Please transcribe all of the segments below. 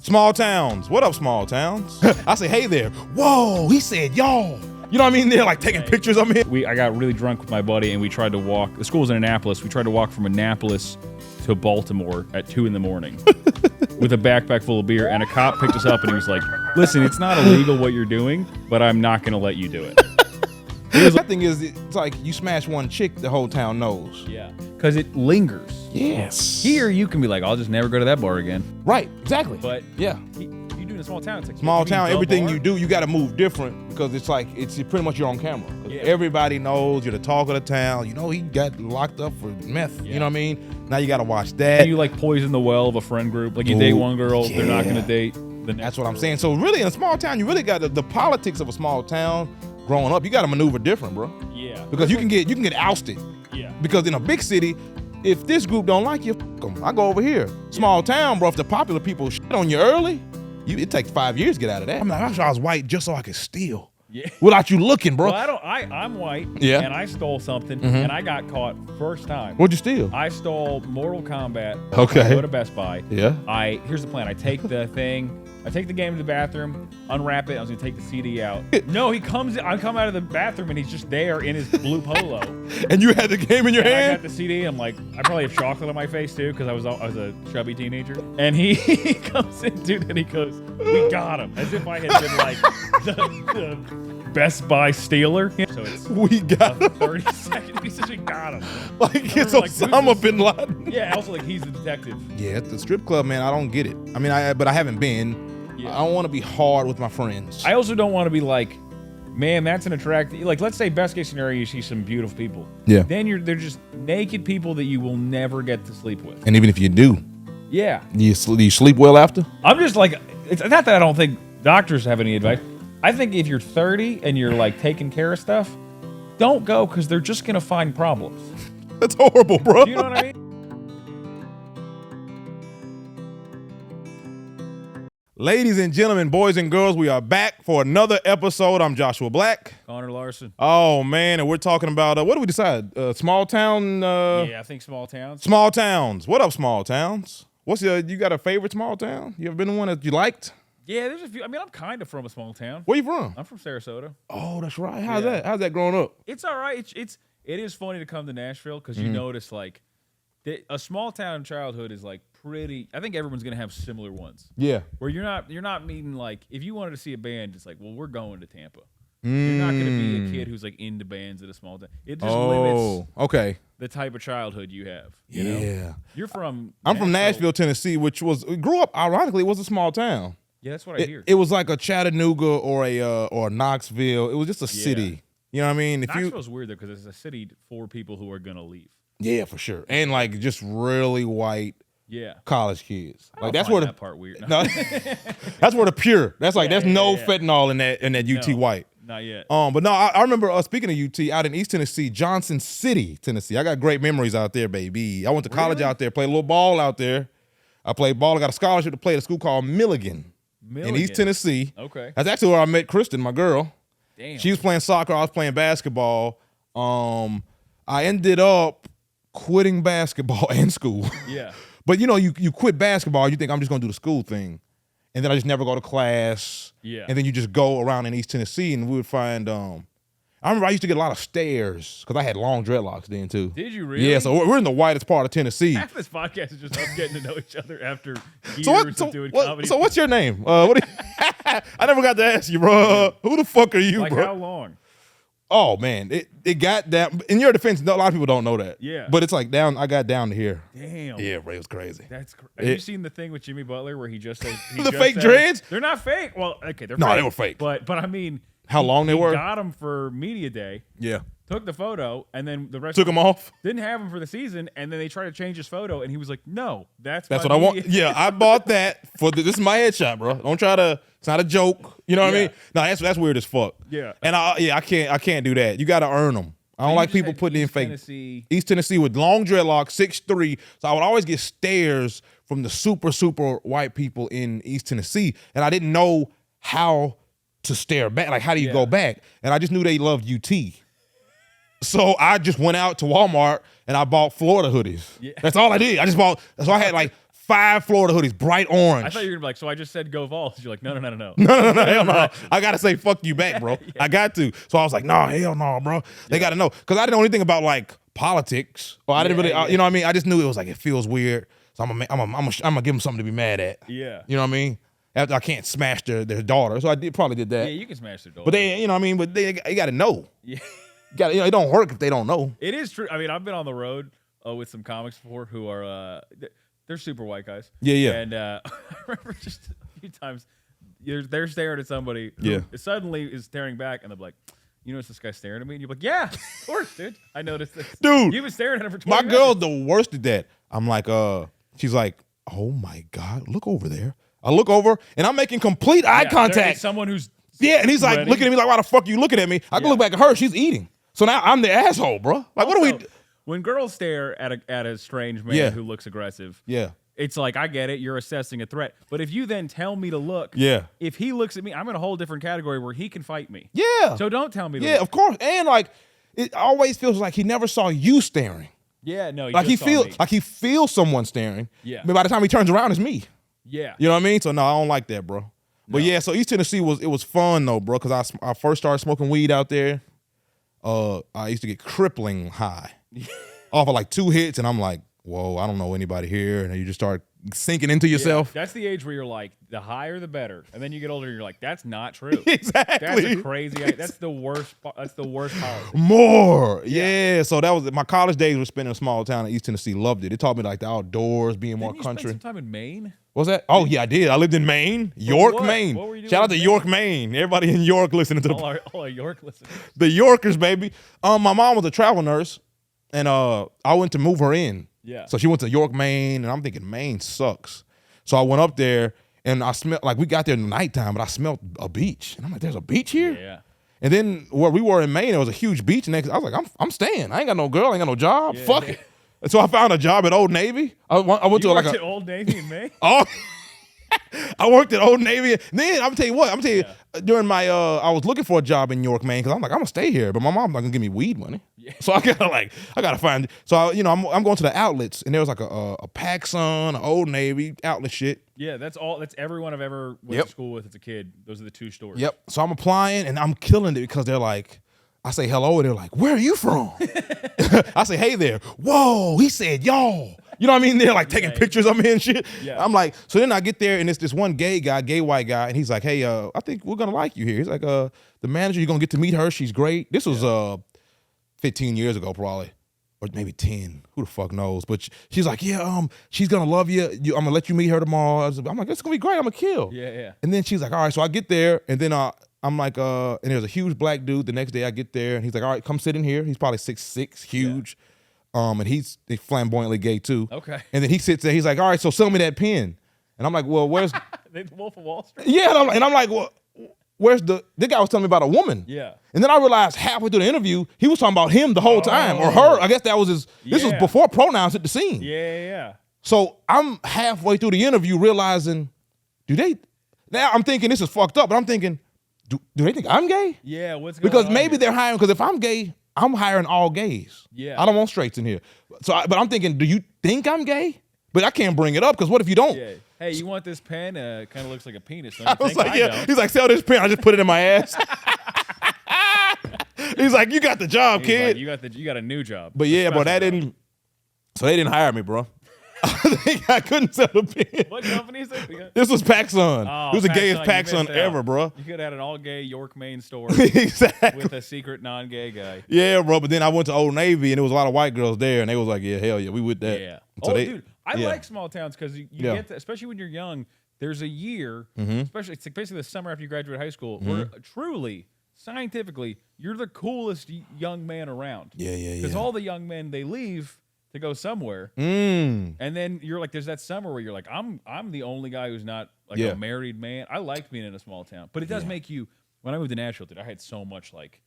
Small towns. What up, small towns? I say, hey there. Whoa, he said, y'all. You know what I mean? They're like taking pictures of me. I got really drunk with my buddy and we tried to walk. The school's in Annapolis. We tried to walk from Annapolis to Baltimore at 2 a.m. with a backpack full of beer. And a cop picked us up and he was like, listen, it's not illegal what you're doing, but I'm not going to let you do it. The thing is, it's like you smash one chick, the whole town knows. Yeah. Because it lingers. Yes. Here, you can be like, I'll just never go to that bar again. Right, exactly. But yeah, you do in a small town. It's like small town, everything you do, you got to move different because it's like, it's pretty much you're on camera. Yeah. Everybody knows you're the talk of the town. You know, he got locked up for meth. Yeah. You know what I mean? Now you got to watch that. And you like poison the well of a friend group. Like you date one girl, they're not going to date the next. That's what I'm saying. So really, in a small town, you really got the politics of a small town. Growing up, you got to maneuver different, bro. Yeah. Because you can get ousted. Yeah. Because in a big city, if this group don't like you, f them. I go over here. Small town, bro. If the popular people shit on you early, it takes 5 years to get out of that. I'm like, I wish I was white just so I could steal. Yeah. Without you looking, bro. Well, I'm white. Yeah. And I stole something, and I got caught first time. What'd you steal? I stole Mortal Kombat. Okay. I go to Best Buy. Yeah. Here's the plan. I take the thing. I take the game to the bathroom, unwrap it. I was gonna take the CD out. No, I come out of the bathroom and he's just there in his blue polo. And you had the game in your hand? I got the CD. I'm like, I probably have chocolate on my face too because I was a chubby teenager. And he comes in, dude, and he goes, "We got him," as if I had been like the Best Buy stealer. So it's we got him. 30 seconds. He says we got him. Like it's Osama bin Laden. Yeah. Also, like he's the detective. Yeah, at the strip club, man. I don't get it. I mean, but I haven't been. Yeah. I don't want to be hard with my friends. I also don't want to be like, man, that's an attractive. Like, let's say best case scenario, you see some beautiful people. Yeah. Then they're just naked people that you will never get to sleep with. And even if you do, yeah, do you sleep well after? I'm just like, it's not that I don't think doctors have any advice. I think if you're 30 and you're like taking care of stuff, don't go because they're just gonna find problems. That's horrible, bro. Do you know what I mean? Ladies and gentlemen, boys and girls, we are back for another episode. I'm Joshua Black Connor Larsen. Oh, man, and we're talking about, what do we decide? Small town? Yeah, I think small towns. Small towns. What up, small towns? You got a favorite small town? You ever been to one that you liked? Yeah, there's a few. I mean, I'm kind of from a small town. Where you from? I'm from Sarasota. Oh, that's right. How's that growing up? It's all right. It is funny to come to Nashville because you notice like a small town childhood is like pretty. I think everyone's gonna have similar ones. Yeah. Where you're not meeting like if you wanted to see a band, it's like, well, we're going to Tampa. You're not gonna be a kid who's like into bands at a small town. It just limits the type of childhood you have. You know? You're from. I'm from Nashville, Tennessee, which grew up. Ironically, it was a small town. Yeah, that's what I hear. It was like a Chattanooga or a Knoxville. It was just a city. You know what I mean? Knoxville's weird though because it's a city for people who are gonna leave. Yeah, for sure. And like just really white college kids. Like that's where that part weird. No, that's where the pure. That's like no fentanyl in that UT white. Not yet. But no, I remember speaking of UT out in East Tennessee, Johnson City, Tennessee. I got great memories out there, baby. I went to college out there, played a little ball out there. I played ball. I got a scholarship to play at a school called Milligan in East Tennessee. Okay. That's actually where I met Kristen, my girl. Damn. She was playing soccer. I was playing basketball. I ended up quitting basketball and school. Yeah. But you know, you quit basketball, you think I'm just gonna do the school thing. And then I just never go to class. Yeah. And then you just go around in East Tennessee and we would find I remember I used to get a lot of stares because I had long dreadlocks then too. Did you really? Yeah, so we're in the whitest part of Tennessee. Half this podcast is just us getting to know each other after years of doing comedy. So what's your name? I never got to ask you, bro. Who the fuck are you, like bro? How long? Oh man, it got down. In your defense, a lot of people don't know that. Yeah. But it's like down. I got down to here. Damn. Yeah, bro, it was crazy. Have you seen the thing with Jimmy Butler where he just says the fake dreads? They're not fake. Well, okay, they're no, fake. they were fake. But I mean, how long they were? Got them for media day. Yeah. Took the photo and then the rest took them off. Didn't have him for the season, and then they tried to change his photo, and he was like, "No, that's what I want." Yeah, I bought that for this is my headshot, bro. Don't try to. It's not a joke. You know what I mean? No, that's weird as fuck. Yeah. And I can't do that. You got to earn them. I don't like people putting in fake. East Tennessee with long dreadlocks, 6'3". So I would always get stares from the super white people in East Tennessee, and I didn't know how to stare back. Like, how do you go back? And I just knew they loved UT. So I just went out to Walmart and I bought Florida hoodies. Yeah. That's all I did. I just bought. So I had like 5 Florida hoodies, bright orange. I thought you were gonna be like, so I just said go Vols. You're like, no. No, hell no. I gotta say fuck you back, bro. Yeah. I got to. So I was like, nah, hell no, bro. They gotta know. Because I didn't know anything about like politics. Or I didn't really, you know what I mean? I just knew it was like, it feels weird. So I'm gonna give them something to be mad at. Yeah. You know what I mean? After I can't smash their daughter. So I probably did that. Yeah, you can smash their daughter. But they, you know what I mean? But they gotta know. Yeah. It don't work if they don't know. It is true. I mean, I've been on the road with some comics before who are they're super white guys. Yeah. And I remember just a few times they're staring at somebody who suddenly is staring back, and they're like, you notice this guy staring at me? And you're like, yeah, of course, dude. I noticed this. Dude. You've been staring at him for 20 minutes. My girl's the worst at that. I'm like, she's like, oh my God, look over there. I look over, and I'm making complete eye contact. Someone who's and he's like looking at me like, why the fuck are you looking at me? I can look back at her, she's eating. So now I'm the asshole, bro. Like, what do we? When girls stare at a strange man who looks aggressive, it's like, I get it, you're assessing a threat. But if you then tell me to look, if he looks at me, I'm in a whole different category where he can fight me. Yeah. So don't tell me to look. Yeah, of course. And like, it always feels like he never saw you staring. Yeah, no, he feels someone staring. Yeah. But by the time he turns around, it's me. Yeah. You know what I mean? So no, I don't like that, bro. But yeah, so East Tennessee was fun though, bro, because I first started smoking weed out there. I used to get crippling high off of like 2 hits, and I'm like, whoa, I don't know anybody here, and you just start sinking into yourself. Yeah, that's the age where you're like, the higher the better, and then you get older, and you're like, that's not true. Exactly. That's a crazy. That's the worst. That's the worst policy. More, yeah. So that was my college days. Were spent in a small town in East Tennessee. Loved it. It taught me like the outdoors, being more country. Spend some time in Maine. What's that? Oh yeah, I did. I lived in Maine, York, Maine. What were you doing? Shout out to York, Maine. Everybody in York listening to all our York listeners. The Yorkers, baby. My mom was a travel nurse, and I went to move her in. Yeah. So she went to York, Maine, and I'm thinking Maine sucks. So I went up there, and I smelled like we got there in the nighttime, but I smelled a beach, and I'm like, "There's a beach here." Yeah. And then where we were in Maine, there was a huge beach next. I was like, "I'm staying. I ain't got no girl, I ain't got no job. Fuck it." And so I found a job at Old Navy. I went to at Old Navy in Maine. I worked at Old Navy. And then I'm tell you, during my I was looking for a job in York, Maine, because I'm like, I'm gonna stay here, but my mom's not gonna give me weed money. Yeah. So I gotta find. So I'm going to the outlets, and there was like a PacSun, an Old Navy outlet shit. Yeah, that's everyone I've ever went to school with as a kid. Those are the 2 stores. Yep. So I'm applying, and I'm killing it because they're like, I say hello, and they're like, where are you from? I say, hey there. Whoa, he said y'all. You know what I mean? They're like taking pictures of me and shit. Yeah. I'm like, so then I get there, and it's this one gay white guy, and he's like, hey, I think we're gonna like you here. He's like, the manager, you're gonna get to meet her. She's great. This was 15 years ago, probably, or maybe 10. Who the fuck knows? But she's like, yeah, she's gonna love you. I'm gonna let you meet her tomorrow. I'm like, it's gonna be great. I'm gonna kill. Yeah. And then she's like, all right. So I get there, and then I'm like, and there's a huge black dude. The next day I get there, and he's like, all right, come sit in here. He's probably 6'6", huge. Yeah. And he's flamboyantly gay too. Okay. And then he sits there. He's like, all right, so sell me that pen. And I'm like, well, where's the Wolf of Wall Street? Yeah, and I'm like, well, where's this guy was telling me about a woman. Yeah. And then I realized halfway through the interview, he was talking about him the whole time, or her. I guess that was his. This was before pronouns hit the scene. Yeah. So I'm halfway through the interview realizing, now I'm thinking this is fucked up, but I'm thinking, do they think I'm gay? Yeah, what's going on? Because maybe they're hiring, because if I'm gay, I'm hiring all gays. Yeah. I don't want straights in here. But I'm thinking, do you think I'm gay? But I can't bring it up, because what if you don't? Yeah. Hey, you want this pen? Kind of looks like a penis. Don't I you was think? like, yeah. He's like, sell this pen. I just put it in my ass. He's like, you got the job, kid. Like, you got a new job. But yeah, bro, they didn't hire me, bro. I couldn't sell the pen. What company is this? This was PacSun. Oh, it was the gayest PacSun ever, bro. You could have had an all-gay York, Maine store. Exactly. With a secret non-gay guy. Yeah, bro. But then I went to Old Navy, and there was a lot of white girls there, and they was like, yeah, hell yeah, we with that. Yeah. So dude, I like small towns because you get that, especially when you're young. There's a year, especially it's basically the summer after you graduate high school, where truly, scientifically, you're the coolest young man around. Yeah. Because all the young men, they leave to go somewhere, and then you're like, there's that summer where you're like, I'm the only guy who's not like a married man. I liked being in a small town, but it does make you. When I moved to Nashville, dude, I had so much like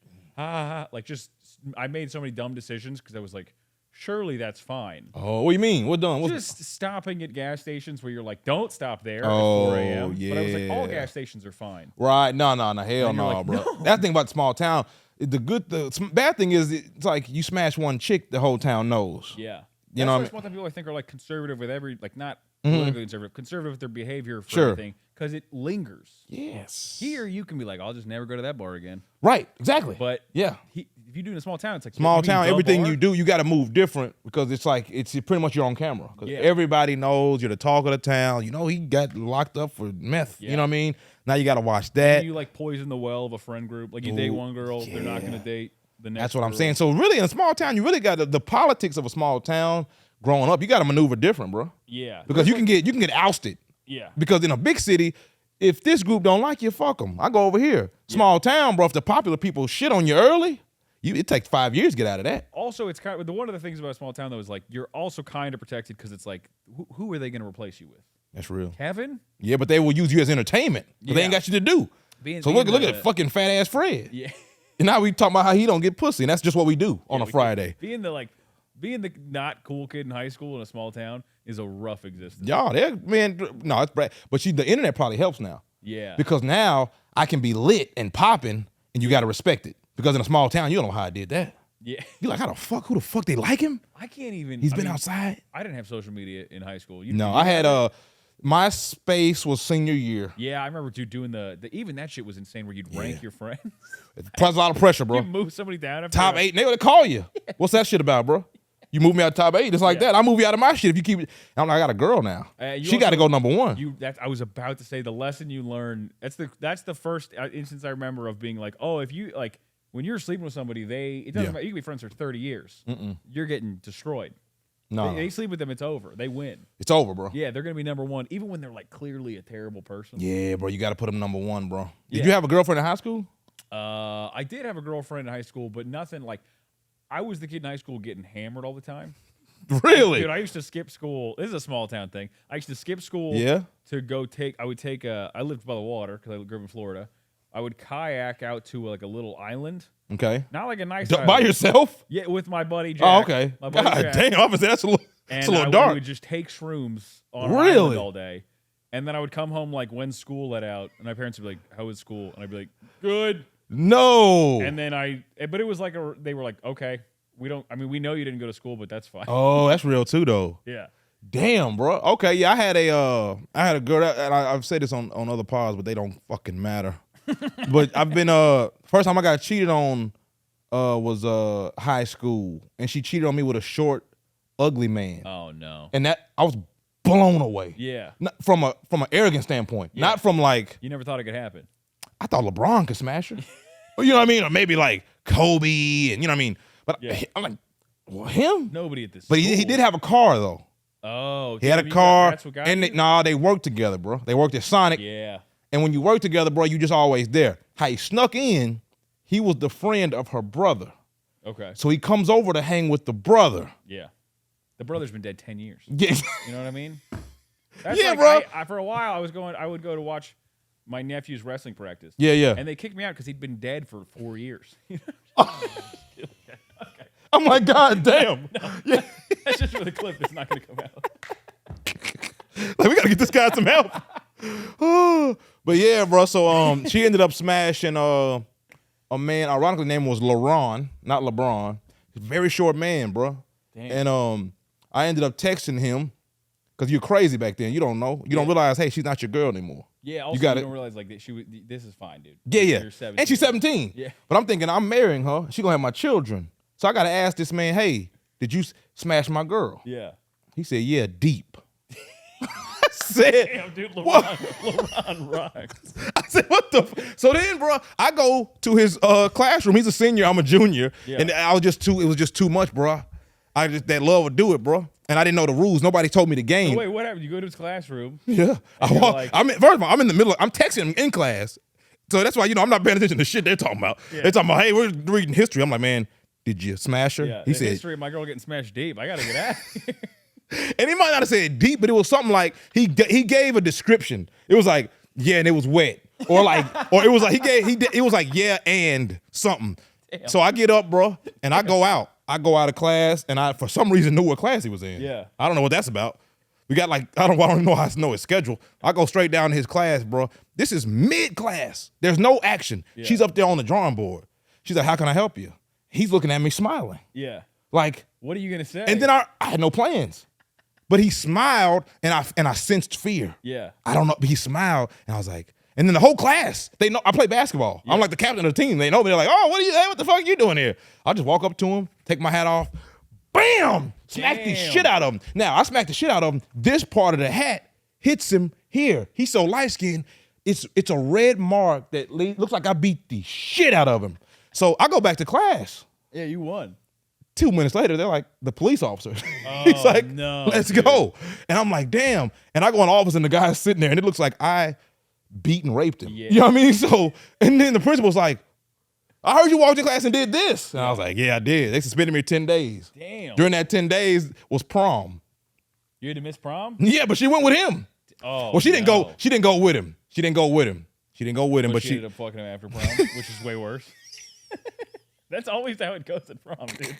just I made so many dumb decisions because I was like, surely that's fine. Oh, what do you mean? What done? Just stopping at gas stations where you're like, don't stop there at 4 a.m. Yeah. But I was like, all gas stations are fine. Right? No, hell no, like, bro. No. That thing about the small town. The bad thing is it's like you smash one chick, the whole town knows. Yeah. You know what I mean? One thing people I think are like conservative with not politically conservative with their behavior for everything, because it lingers. Yes. Here, you can be like, I'll just never go to that bar again. Right, exactly. But yeah, if you do in a small town, it's like small town. Everything you do, you got to move different because it's like it's pretty much your own camera. Because everybody knows you're the talk of the town. You know he got locked up for meth. You know what I mean? Now you got to watch that. And you like poison the well of a friend group. Like you date one girl, they're not going to date the next. That's what girl. I'm saying. So really, in a small town, you really got the politics of a small town. Growing up, you got to maneuver different, bro. Yeah, because you can get ousted. Yeah, because in a big city, if this group don't like you, fuck them. I go over here. Small town, bro. If the popular people shit on you early, it takes 5 years to get out of that. Also, it's kind of one of the things about a small town though is like you're also kind of protected because it's like who are they going to replace you with? That's real. Kevin? Yeah, but they will use you as entertainment. But they ain't got you to do. So look at fucking fat ass Fred. Yeah. And now we talking about how he don't get pussy, and that's just what we do on a Friday. Being the not cool kid in high school in a small town is a rough existence. Y'all, no, it's bad. But the internet probably helps now. Yeah. Because now I can be lit and popping, and you got to respect it. Because in a small town, you don't know how I did that. Yeah. You're like, who the fuck they like him? I can't even. He's been outside. I didn't have social media in high school. I had my space was senior year. Yeah, I remember doing even that shit was insane where you'd rank your friends. It's a lot of pressure, bro. You move somebody down. Top 8, they would call you. What's that shit about, bro? You move me out of top 8, it's like that. I move you out of my shit if you keep it. I'm like, I got a girl now. She got to go number 1. I was about to say the lesson you learn. That's the first instance I remember of being like, oh, if you like when you're sleeping with somebody, it doesn't matter. You can be friends for 30 years. You're getting destroyed. No, they sleep with them. It's over. They win. It's over, bro. Yeah, they're gonna be number 1, even when they're like clearly a terrible person. Yeah, bro, you got to put them number 1, bro. Did you have a girlfriend in high school? I did have a girlfriend in high school, but nothing like. I was the kid in high school getting hammered all the time. Really? Dude, I used to skip school. This is a small town thing. I used to skip school to go I lived by the water because I grew up in Florida. I would kayak out to like a little island. Okay. Not like a nice island. By yourself? Yeah, with my buddy Jack. Oh, okay. My buddy God Jack. damn, obviously that's a little dark. We would just take shrooms on an island all day. And then I would come home like when school let out, and my parents would be like, "How was school?" And I'd be like, "Good." No. And then but it was like they were like, "Okay, we know you didn't go to school, but that's fine." Oh, that's real too, though. Yeah. Damn, bro. Okay, yeah, I had a girl, and I've said this on other pods, but they don't fucking matter. But I've been first time I got cheated on was high school, and she cheated on me with a short, ugly man. Oh no. And that I was blown away. Yeah. Not from an arrogant standpoint, not from like you never thought it could happen. I thought LeBron could smash her. You know what I mean? Or maybe like Kobe, and you know what I mean? But I'm like, well, him? Nobody at this. But he did have a car though. Oh, he had a car, and they worked together, bro. They worked at Sonic. Yeah. And when you work together, bro, you just always there. How he snuck in, he was the friend of her brother. Okay. So he comes over to hang with the brother. Yeah. The brother's been dead 10 years. Yeah. You know what I mean? That's yeah, bro. For a while, I would go to watch my nephew's wrestling practice. Yeah, yeah. And they kicked me out because he'd been dead for 4 years. Okay. I'm like, God damn. No, yeah. That's just for the clip that's not going to come out. Like, we got to get this guy some help. But yeah, bro. So she ended up smashing a man. Ironically, name was LaRon, not LeBron. Very short man, bro. Damn. And I ended up texting him because you're crazy back then. You don't know. You don't realize, hey, she's not your girl anymore. Yeah. Also, you don't realize like this is fine, dude. Yeah, yeah. You're 17. And she's 17. Yeah. But I'm thinking I'm marrying her. She gonna have my children. So I gotta ask this man, hey, did you smash my girl? Yeah. He said, yeah, deep. Said, damn, dude, LeBron rocks. I said, what the? So then, bro, I go to his classroom. He's a senior. I'm a junior, and it was just too much, bro. That love would do it, bro. And I didn't know the rules. Nobody told me the game. So wait, what happened? You go to his classroom. Yeah, first of all, I'm in the middle. I'm texting him in class, so that's why I'm not paying attention to shit they're talking about. Yeah. They're talking about, hey, we're reading history. I'm like, man, did you smash her? Yeah, he said, history of my girl getting smashed deep. I gotta get out of here. And he might not have said deep, but it was something like he gave a description. It was like, yeah, and it was wet, or it was like it was like, yeah, and something. Damn. So I get up, bro, and I go out. I go out of class, and I for some reason knew what class he was in. Yeah, I don't know what that's about. We got I don't know how to know his schedule. I go straight down to his class, bro. This is mid class. There's no action. Yeah. She's up there on the drawing board. She's like, how can I help you? He's looking at me smiling. Yeah. Like, what are you gonna say? And then I had no plans. But he smiled, and I sensed fear. Yeah. I don't know, but he smiled, and I was like, and then the whole class, they know I play basketball. Yeah. I'm like the captain of the team. They know me. They're like, oh, what the fuck are you doing here? I'll just walk up to him, take my hat off, bam, smack the shit out of him. Now, I smacked the shit out of him. This part of the hat hits him here. He's so light-skinned, it's a red mark that looks like I beat the shit out of him. So I go back to class. Yeah, you won. 2 minutes later, they're like, the police officer. Oh, He's like, no, let's go. And I'm like, damn. And I go in the office and the guy's sitting there and it looks like I beat and raped him. Yeah. You know what I mean? So, and then the principal's like, I heard you walked to class and did this. And I was like, yeah, I did. They suspended me 10 days. Damn. During that 10 days was prom. You had to miss prom? Yeah, but she went with him. Oh, well, she didn't go with him. She didn't go with him, but she ended up fucking him after prom, which is way worse. That's always how it goes at prom, dude.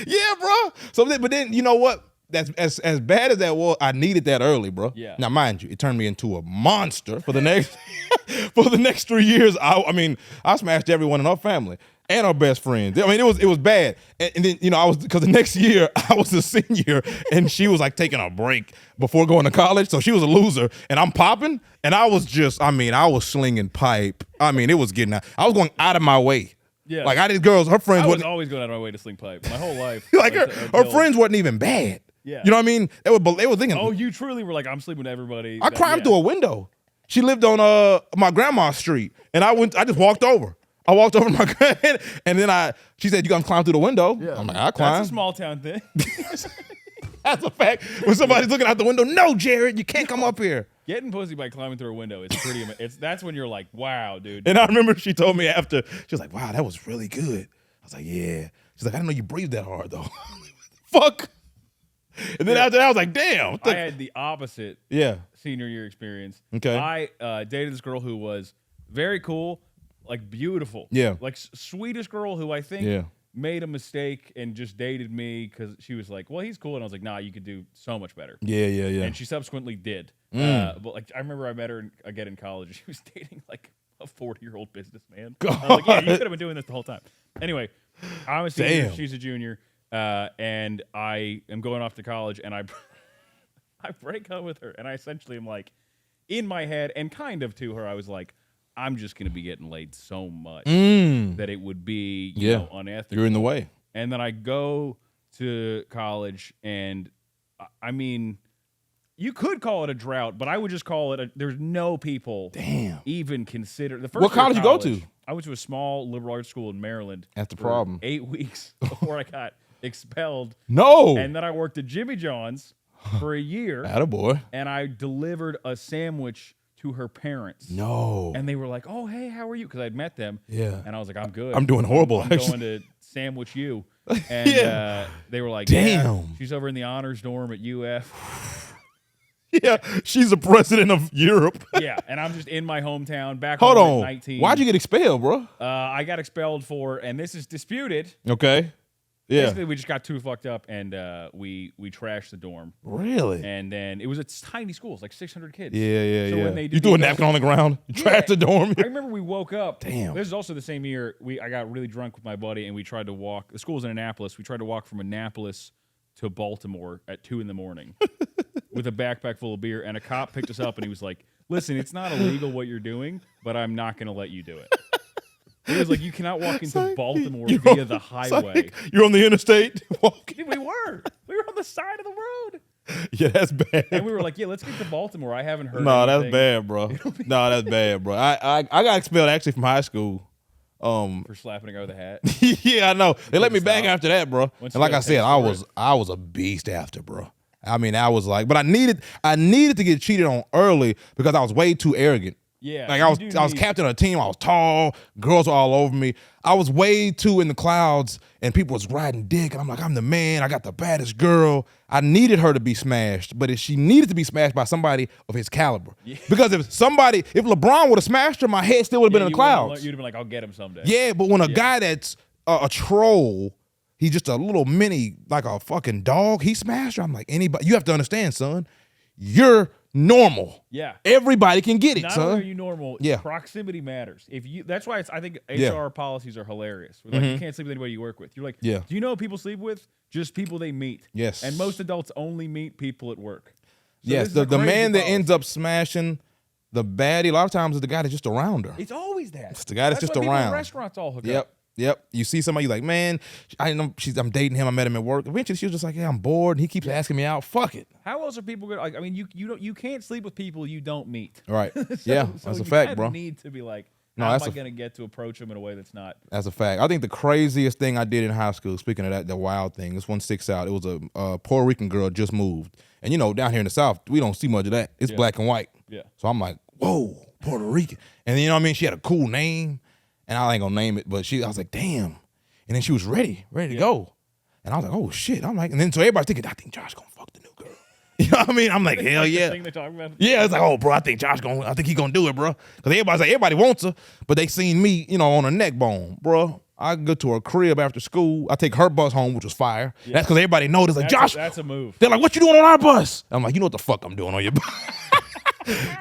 Yeah, bro. So, but then you know what? That's as bad as that was. I needed that early, bro. Yeah. Now, mind you, it turned me into a monster for the next 3 years. I smashed everyone in our family and our best friends. I mean, it was bad. And then because the next year I was a senior and she was like taking a break before going to college, so she was a loser and I'm popping and I was I was slinging pipe. It was getting out. I was going out of my way. Yeah. Like I did girls, her friends I was wasn't always going out of my way to sling pipe my whole life. like her friends wasn't even bad. Yeah. You know what I mean? They were thinking, oh, you truly were like, I'm sleeping with everybody. I climbed through a window. She lived on my grandma's street, and I just walked over. I walked over to my grand, and then she said, "You gonna climb through the window?" Yeah. I'm like, "I climb." That's a small town thing. That's a fact. When somebody's looking out the window, no, Jared, you can't come up here. Getting pussy by climbing through a window is pretty. That's when you're like, wow, dude. And I remember she told me after, she was like, "Wow, that was really good." I was like, "Yeah." She's like, "I didn't know you breathed that hard though." Fuck. And then after that, I was like, damn. I had the opposite senior year experience. Okay. I dated this girl who was very cool, like beautiful. Yeah. Like sweetest girl who I think made a mistake and just dated me because she was like, well, he's cool. And I was like, nah, you could do so much better. Yeah. And she subsequently did. But like, I remember I met her again in college. She was dating like a 40-year-old businessman. I was like, yeah, you could have been doing this the whole time. Anyway, I'm a senior. She's a junior. And I am going off to college, and I break up with her, and I essentially am like, in my head, and kind of to her, I was like, I'm just going to be getting laid so much that it would be unethical. You're in the way. And then I go to college, and you could call it a drought, but I would just call it there's no people even consider. The first what college you go to? I went to a small liberal arts school in Maryland. That's the problem. 8 weeks before I got expelled. No. And then I worked at Jimmy John's for a year. Attaboy. And I delivered a sandwich to her parents. No. And they were like, oh, hey, how are you? Because I'd met them. Yeah. And I was like, I'm good. I'm doing horrible. I'm going to sandwich you. And they were like, damn. She's over in the honors dorm at UF. Yeah, she's the president of Europe. Yeah, and I'm just in my hometown back Hold home on. at 19. Why'd you get expelled, bro? I got expelled for, and this is disputed. Okay. Yeah. Basically, we just got too fucked up, and we trashed the dorm. Really? And then it was a tiny school. It's like 600 kids. Yeah. So when they you threw a napkin on the ground, you trashed the dorm. I remember we woke up. Damn. This is also the same year I got really drunk with my buddy, and we tried to walk. The school was in Annapolis. We tried to walk from Annapolis to Baltimore at 2 a.m. with a backpack full of beer, and a cop picked us up, and he was like, listen, it's not illegal what you're doing, but I'm not going to let you do it. He was like, you cannot walk into Baltimore via the highway. You're on the interstate walking. We were on the side of the road. Yeah, that's bad. And we were like, yeah, let's get to Baltimore. I haven't heard No, anything. that's bad, bro. No, that's bad, bro. I got expelled actually from high school. For slapping a guy with a hat. Yeah, I know. They let me back after that, bro. Once and like I said, I was a beast after, bro. I mean, I was like, but I needed to get cheated on early because I was way too arrogant. Yeah. Like I was captain of a team. I was tall. Girls were all over me. I was way too in the clouds, and people was riding dick. And I'm like, I'm the man. I got the baddest girl. I needed her to be smashed, but if she needed to be smashed by somebody of his caliber, because if LeBron would have smashed her, my head still would have been in the clouds. You'd have been like, I'll get him someday. Yeah, but when a guy that's a troll, he's just a little mini, like a fucking dog, he smashed her. I'm like, anybody. You have to understand, son. You're normal. Yeah. Everybody can get it, Not son. only are you normal, proximity matters. That's why I think HR policies are hilarious. Like, you can't sleep with anybody you work with. You're like, do you know who people sleep with? Just people they meet. Yes. And most adults only meet people at work. So yes, the man that ends up smashing the baddie, a lot of times is the guy that's just around her. It's always that. It's the guy that's just why people around. in restaurants all hook up. Yep. You see somebody, you're like, man, I'm dating him. I met him at work. Eventually, she was just like, yeah, I'm bored. He keeps asking me out. Fuck it. How else are people gonna? Like, I mean, you can't sleep with people you don't meet. Right. So that's a you fact, bro. Need to be like, No, how am I gonna get to approach him in a way that's not? That's a fact. I think the craziest thing I did in high school, speaking of that, the wild thing, this one sticks out. It was a Puerto Rican girl just moved. And, you know, down here in the South, we don't see much of that. It's black and white. Yeah. So I'm like, whoa, Puerto Rican. And then, you know what I mean? She had a cool name. And I ain't going to name it, but I was like, damn. And then she was ready to go. And I was like, oh, shit. I'm like, and then so everybody's thinking, I think Josh going to fuck the new girl. You know what I mean? I'm like, hell yeah. Thing they talk about. Yeah, it's like, oh, bro, I think he gonna do it, bro. Because everybody wants her, but they seen me, you know, on a neck bone, bro. I go to her crib after school. I take her bus home, which was fire. Yeah. That's because everybody noticed, like, Josh. That's a move. They're like, what you doing on our bus? I'm like, you know what the fuck I'm doing on your bus.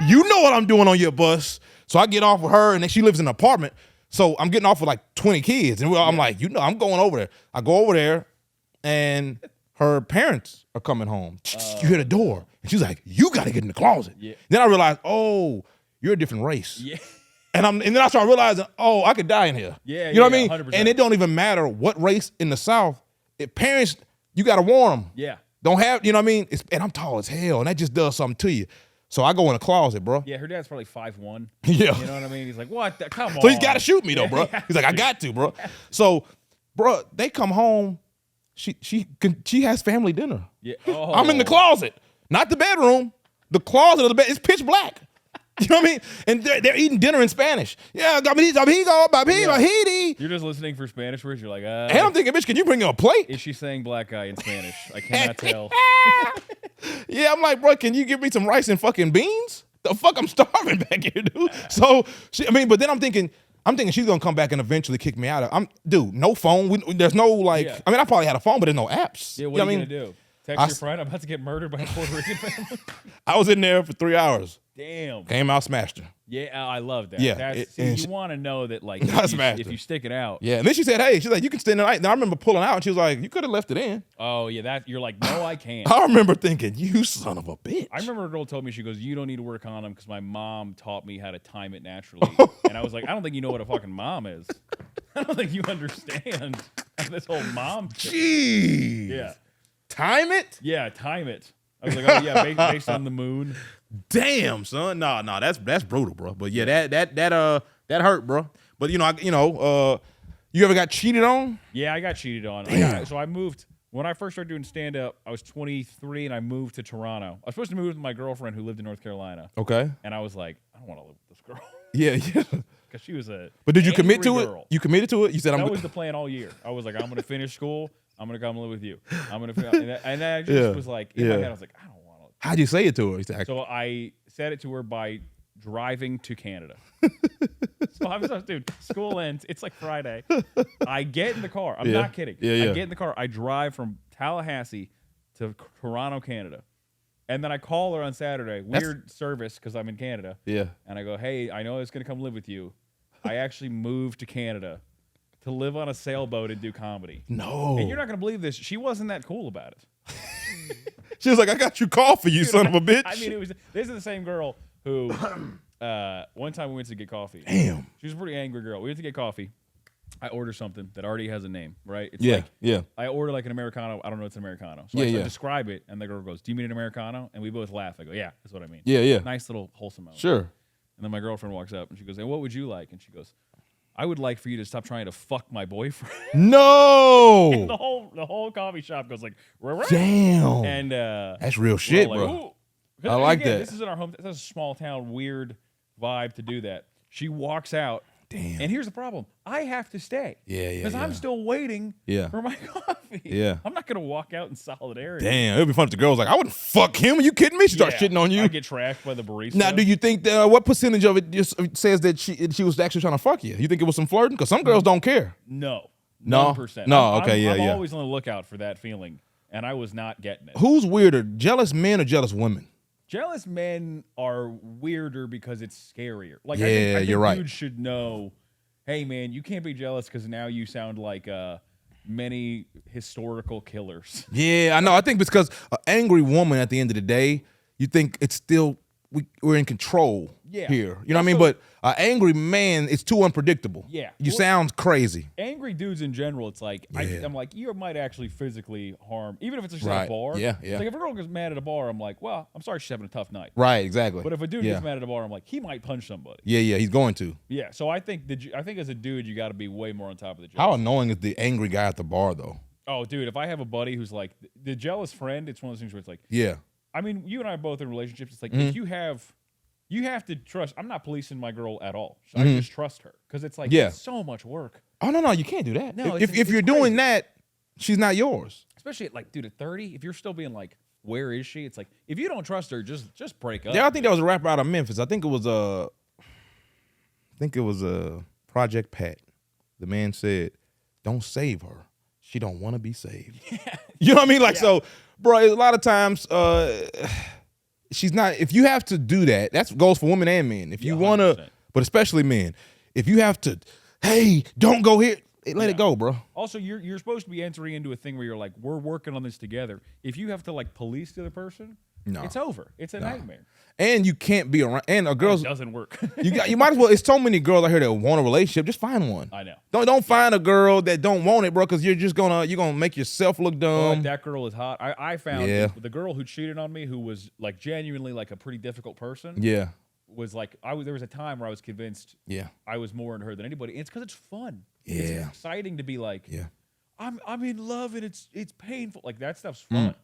You know what I'm doing on your bus. So I get off with her, and then she lives in an apartment. So I'm getting off with like 20 kids. And I'm like, you know, I'm going over there. I go over there, and her parents are coming home. You hear the door. And she's like, you got to get in the closet. Yeah. Then I realized, oh, you're a different race. Yeah. And then I started realizing, oh, I could die in here. Yeah, you know what I mean? 100%. And it don't even matter what race in the South. If parents, you got to warn them. Yeah. Don't have, you know what I mean? And I'm tall as hell, and that just does something to you. So I go in the closet, bro. Yeah, her dad's probably 5'1". Yeah. You know what I mean? He's like, what? Come on. So he's got to shoot me, though, bro. He's like, I got to, bro. So, bro, they come home. She has family dinner. Yeah. Oh. I'm in the closet. Not the bedroom. The closet of the bed. It's pitch black. You know what I mean? And they're eating dinner in Spanish. Yeah, you're just listening for Spanish words. You're like, and I'm thinking, bitch, can you bring him a plate? Is she saying black guy in Spanish? I cannot tell. Yeah, I'm like, bro, can you give me some rice and fucking beans? The fuck, I'm starving back here, dude. So, but then I'm thinking she's gonna come back and eventually kick me out. Dude, no phone. There's no like. Yeah. I mean, I probably had a phone, but there's no apps. Yeah, what are you gonna do? Text your friend, I'm about to get murdered by a Puerto Rican family. I was in there for 3 hours. Damn. Came out, smashed her. Yeah, I love that. Yeah. You want to know that, like, if you stick it out. Yeah, and then she said, hey, she's like, you can stay the night. And I remember pulling out, and she was like, you could have left it in. Oh, yeah, you're like, no, I can't. I remember thinking, you son of a bitch. I remember a girl told me, she goes, you don't need to wear a condom because my mom taught me how to time it naturally. And I was like, I don't think you know what a fucking mom is. I don't think you understand this whole mom thing. Jeez. Yeah. Time it? Yeah, time it. I was like, oh yeah, based on the moon. Damn, son. No, that's brutal, bro. But yeah, that hurt, bro. But you ever got cheated on? Yeah, I got cheated on. So I moved when I first started doing stand up. I was 23 and I moved to Toronto. I was supposed to move with my girlfriend who lived in North Carolina. Okay. And I was like, I don't want to live with this girl. Yeah. Because she was a. But did you commit to girl. it? You committed to it? You said that was the plan all year. I was like, I'm gonna finish school. I'm gonna come live with you. And then I just was like, in my head, I was like, I don't want to. How'd you say it to her? Exactly. So I said it to her by driving to Canada. So I was like, dude, school ends. It's like Friday. I get in the car. I'm not kidding. I get in the car. I drive from Tallahassee to Toronto, Canada. And then I call her on Saturday. Weird service because I'm in Canada. Yeah. And I go, hey, I know I was going to come live with you. I actually moved to Canada to live on a sailboat and do comedy. No. And you're not going to believe this. She wasn't that cool about it. She was like, I got you coffee, you son of a bitch. I mean, this is the same girl who one time we went to get coffee. Damn. She was a pretty angry girl. We went to get coffee. I order something that already has a name, right? It's I order like an Americano. I don't know it's an Americano. So I describe it, and the girl goes, do you mean an Americano? And we both laugh. I go, yeah, that's what I mean. Yeah. Nice little wholesome moment. Sure. And then my girlfriend walks up, and she goes, and what would you like? And she goes, I would like for you to stop trying to fuck my boyfriend. No. And the whole coffee shop goes like, rah-rah. Damn. And that's real shit, like, bro. I like that. This is in our home. This is a small town, weird vibe to do that. She walks out. Damn. And here's the problem. I have to stay. Yeah. Because I'm still waiting for my coffee. Yeah. I'm not going to walk out in solidarity. Damn. It would be fun if the girl was like, I wouldn't fuck him. Are you kidding me? She starts shitting on you. I get trashed by the barista. Now, do you think that, what percentage of it just says that she was actually trying to fuck you? You think it was some flirting? Because some girls don't care. No. 1%. No, okay, I'm always on the lookout for that feeling. And I was not getting it. Who's weirder, jealous men or jealous women? Jealous men are weirder because it's scarier. Like, Yeah, I think you're right. Dudes should know, hey, man, you can't be jealous because now you sound like many historical killers. Yeah, I know. I think because an angry woman at the end of the day, you think it's still we're in control here. You know what I mean? But an angry man, it's too unpredictable. Yeah. You sound crazy. Angry dudes in general, it's like, I'm like, you might actually physically harm, even if it's just at a bar. Yeah. It's like if a girl gets mad at a bar, I'm like, well, I'm sorry she's having a tough night. Right, exactly. But if a dude gets mad at a bar, I'm like, he might punch somebody. Yeah, he's going to. Yeah, so I think as a dude, you got to be way more on top of the jealousy. How annoying is the angry guy at the bar, though? Oh, dude, if I have a buddy who's like, the jealous friend, it's one of those things where it's like, yeah. I mean, you and I are both in relationships. It's like, if you have to trust. I'm not policing my girl at all. So I just trust her because it's like it's so much work. Oh no, you can't do that. No, if you're doing that, she's not yours. Especially at like, dude, at 30, if you're still being like, where is she? It's like if you don't trust her, just break up. Yeah, I think that was a rapper out of Memphis. I think it was Project Pat. The man said, "Don't save her. She don't want to be saved." You know what I mean? Like so, bro. A lot of times, she's not. If you have to do that, that goes for women and men. If you want to, but especially men, if you have to, hey, don't go here. Let it go, bro. Also, you're supposed to be entering into a thing where you're like, we're working on this together. If you have to like police the other person, it's over. It's a nightmare. And you can't be around. And a girl's it doesn't work. you might as well. It's so many girls out here that want a relationship. Just find one. I know. Don't find a girl that don't want it, bro. Because you're gonna make yourself look dumb. Like, that girl is hot. I found the girl who cheated on me, who was like genuinely like a pretty difficult person. Yeah. Was like there was a time where I was convinced I was more into her than anybody. And it's because it's fun. Yeah. It's exciting to be like, I'm in love and it's painful. Like that stuff's fun.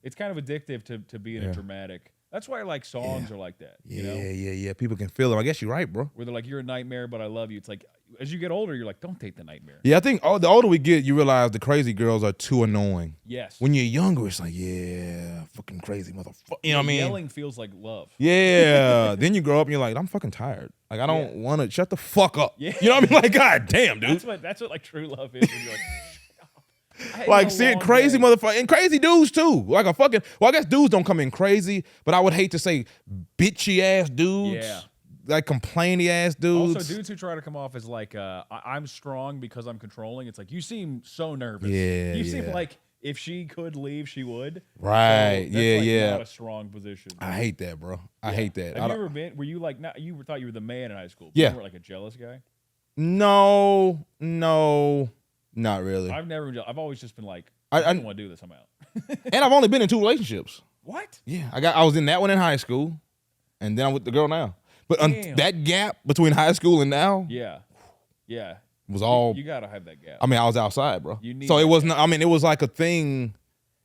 It's kind of addictive to be in a dramatic. That's why I like songs are like that. You know? Yeah. People can feel them. I guess you're right, bro. Where they're like, you're a nightmare, but I love you. It's like as you get older, you're like, don't date the nightmare. Yeah, I think the older we get, you realize the crazy girls are too annoying. Yes. When you're younger, it's like, yeah, fucking crazy motherfucker. You know what I mean? Yelling feels like love. Yeah. Then you grow up and you're like, I'm fucking tired. Like I don't want to. Shut the fuck up. Yeah. You know what I mean? Like, god damn, dude. That's what like true love is. When you're like, like seeing crazy motherfucker and crazy dudes too. Like a fucking I guess dudes don't come in crazy, but I would hate to say bitchy ass dudes. Yeah. Like complainy ass dudes. Also, dudes who try to come off as like I'm strong because I'm controlling. It's like you seem so nervous. Yeah. You seem like if she could leave, she would. Right. So that's yeah. Not a strong position. I hate that, bro. I hate that. Have you ever been? Were you like? You thought you were the man in high school? Yeah. You were like a jealous guy. No, not really. I've always just been like, I don't want to do this. I'm out. And I've only been in 2 relationships. What? Yeah, I was in that one in high school, and then I'm with the girl now. But that gap between high school and now, was all. You gotta have that gap. I mean, I was outside, bro. You need so it wasn't. I mean, it was like a thing.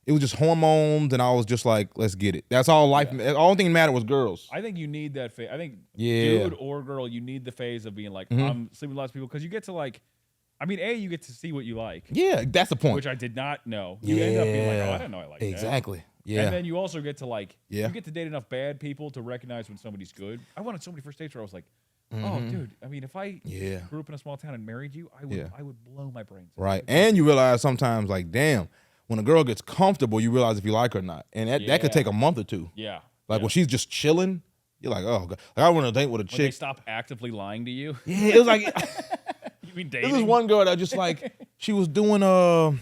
It was just hormones, and I was just like, let's get it. That's all life. The only thing that mattered was girls. I think you need that phase. I think dude or girl, you need the phase of being like, I'm sleeping with lots of people, because you get to like, I mean, you get to see what you like. Yeah, that's the point. Which I did not know. You end up being like, I didn't know I liked that. Exactly. Yeah. And then you also get to like, you get to date enough bad people to recognize when somebody's good. I went on so many first dates where I was like, oh, dude, I mean, if I grew up in a small town and married you, I would blow my brains out. Right. And you realize sometimes, like, damn, when a girl gets comfortable, you realize if you like her or not. And that could take a month or 2. Yeah. Like when she's just chilling, you're like, oh, God. Like, I went on a date with a chick. When they stop actively lying to you. Yeah, it was like, you mean dating? This was one girl that just like, she was doing,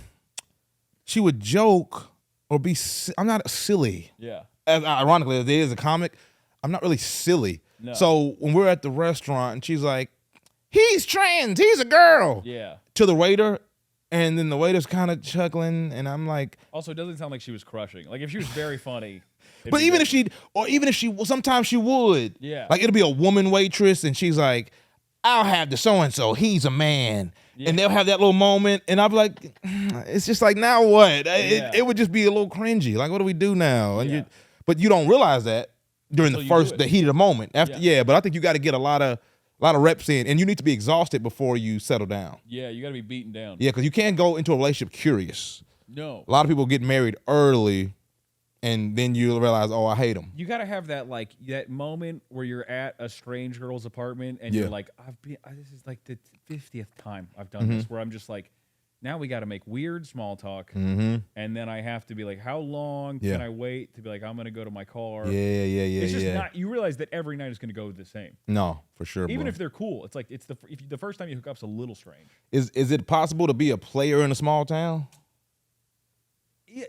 she would joke or be, I'm not silly. Yeah. As ironically, as it is a comic, I'm not really silly. No. So when we're at the restaurant and she's like, he's trans, he's a girl. Yeah. To the waiter. And then the waiter's kind of chuckling, and I'm like. Also, it doesn't sound like she was crushing. Like if she was very funny. But even if she, sometimes she would. Yeah. Like it'll be a woman waitress, and she's like, I'll have the so and so. He's a man, and they'll have that little moment, and I'm like, it's just like, now what? It would just be a little cringy. Like, what do we do now? And but you don't realize that during the heat of the moment. After, but I think you got to get a lot of reps in, and you need to be exhausted before you settle down. Yeah, you got to be beaten down. Yeah, because you can't go into a relationship curious. No. A lot of people get married early, and then you realize, oh, I hate them. You got to have that that moment where you're at a strange girl's apartment, and you're like, this is like the 50th time I've done this, where I'm just like, now we got to make weird small talk, Mm-hmm. and then I have to be like, how long can I wait to be like, I'm going to go to my car? Yeah. It's just not. You realize that every night is going to go the same. No, for sure. Even bro. if they're cool, it's like the first time you hook up's a little strange. Is it possible to be a player in a small town?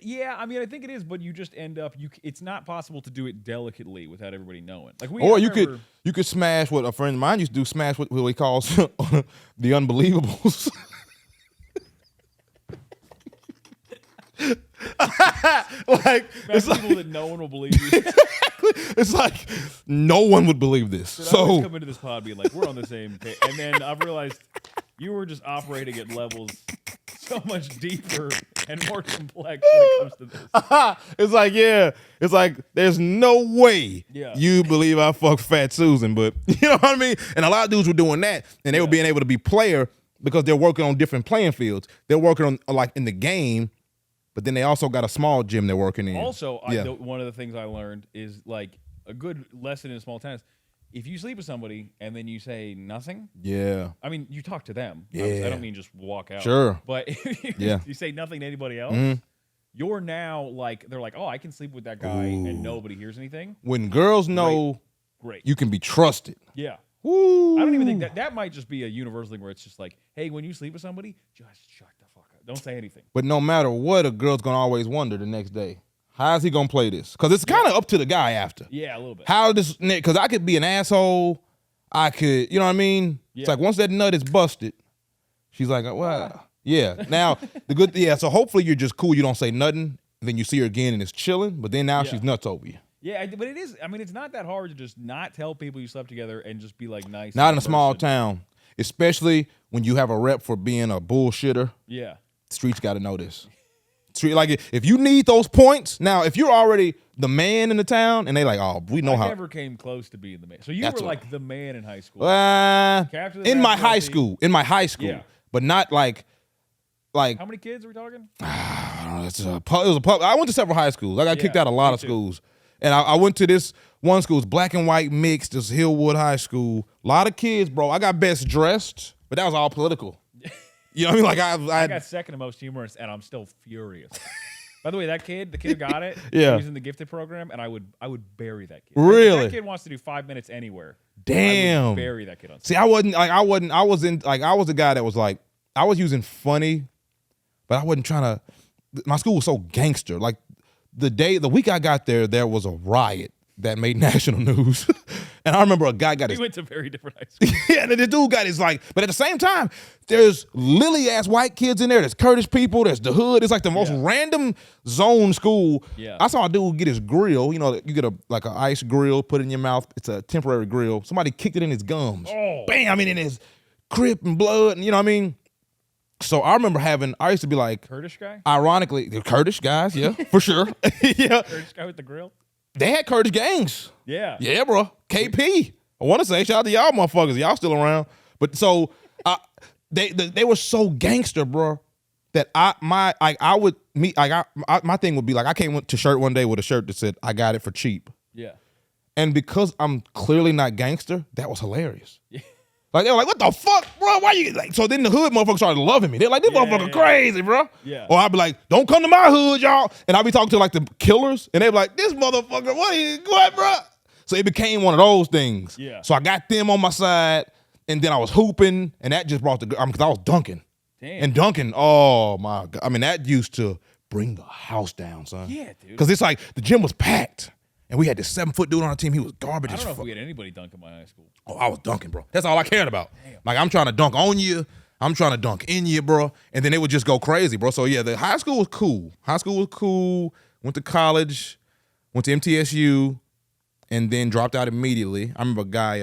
Yeah, I mean, I think it is, but you just end up. It's not possible to do it delicately without everybody knowing. Like you could smash what a friend of mine used to do. Smash what he calls the unbelievables. Like it's people like, that no one will believe you. It's like no one would believe this. So I come into this pod being like, we're on the same page, and then I've realized you were just operating at levels so much deeper and more complex when it comes to this. It's like there's no way Yeah. you believe I fucked Fat Susan, but you know what I mean? And a lot of dudes were doing that, and they were being able to be player because they're working on different playing fields. They're working on like in the game, but then they also got a small gym they're working in. Also, one of the things I learned is like a good lesson in small towns. If you sleep with somebody and then you say nothing, I mean, you talk to them. I don't mean just walk out. Sure. But if you say nothing to anybody else, you're now like, they're like, oh, I can sleep with that guy and nobody hears anything. When girls know you can be trusted. Yeah. Woo. I don't even think that might just be a universal thing where it's just like, hey, when you sleep with somebody, just shut the fuck up. Don't say anything. But no matter what, a girl's going to always wonder the next day. How's he gonna play this? Because it's kind of up to the guy after. Yeah, a little bit. Because I could be an asshole. I could, you know what I mean? Yeah. It's like once that nut is busted, she's like, well, yeah. Now, so hopefully you're just cool. You don't say nothing. Then you see her again and it's chilling. But then now she's nuts over you. Yeah, but it is. I mean, it's not that hard to just not tell people you slept together and just be like nice. Not in a small town. Especially when you have a rep for being a bullshitter. Yeah. Streets got to know this. Like if you need those points, now if you're already the man in the town and they like, oh, we know how. I never came close to being the man. So you were like the man in high school. In my high school, yeah. But not like. How many kids are we talking? It was a pub. I went to several high schools. I got kicked out of a lot of schools, and I went to this one school, it's black and white mixed. This Hillwood High School. A lot of kids, bro. I got best dressed, but that was all political. You know what I mean? Like I got second to most humorous, and I'm still furious. By the way, the kid who got it, he was in the gifted program, and I would bury that kid. Really? That kid wants to do 5 minutes anywhere. Damn. I would bury that kid on stage. See, I was the guy that was like, I was using funny, but I wasn't trying to. My school was so gangster. Like the week I got there was a riot that made national news. And I remember a guy got We went to very different high schools. Yeah, and the dude got his like, but at the same time, there's lily ass white kids in there. There's Kurdish people. There's the hood. It's like the most random zone school. Yeah. I saw a dude get his grill. You know, you get an ice grill, put it in your mouth. It's a temporary grill. Somebody kicked it in his gums. Oh. Bam! I mean, in his crip and blood. And you know what I mean? So I remember I used to be like, Kurdish guy? Ironically, the Kurdish guys, yeah, for sure. Yeah. Kurdish guy with the grill? They had Kurdish gangs. Yeah. Yeah, bro. KP. I want to say shout out to y'all motherfuckers. Y'all still around. But so they were so gangster, bro, that my thing would be like I came to church one day with a shirt that said I got it for cheap. Yeah. And because I'm clearly not gangster, that was hilarious. Yeah. Like they were like, what the fuck, bro? Why you like? So then the hood motherfuckers started loving me. They're like, this motherfucker crazy, bro. Yeah. Or I'd be like, don't come to my hood, y'all. And I'd be talking to like the killers, and they'd be like, this motherfucker, what, bro? So it became one of those things. Yeah. So I got them on my side, and then I was hooping, and that just brought because I was dunking. Damn. And dunking, oh my God. I mean, that used to bring the house down, son. Yeah, dude. Because it's like the gym was packed. And we had this 7-foot dude on our team. He was garbage as fuck. I don't know if we had anybody dunk in my high school. Oh, I was dunking, bro. That's all I cared about. Damn. Like, I'm trying to dunk on you. I'm trying to dunk in you, bro. And then it would just go crazy, bro. So, yeah, the high school was cool. Went to college. Went to MTSU. And then dropped out immediately. I remember a guy,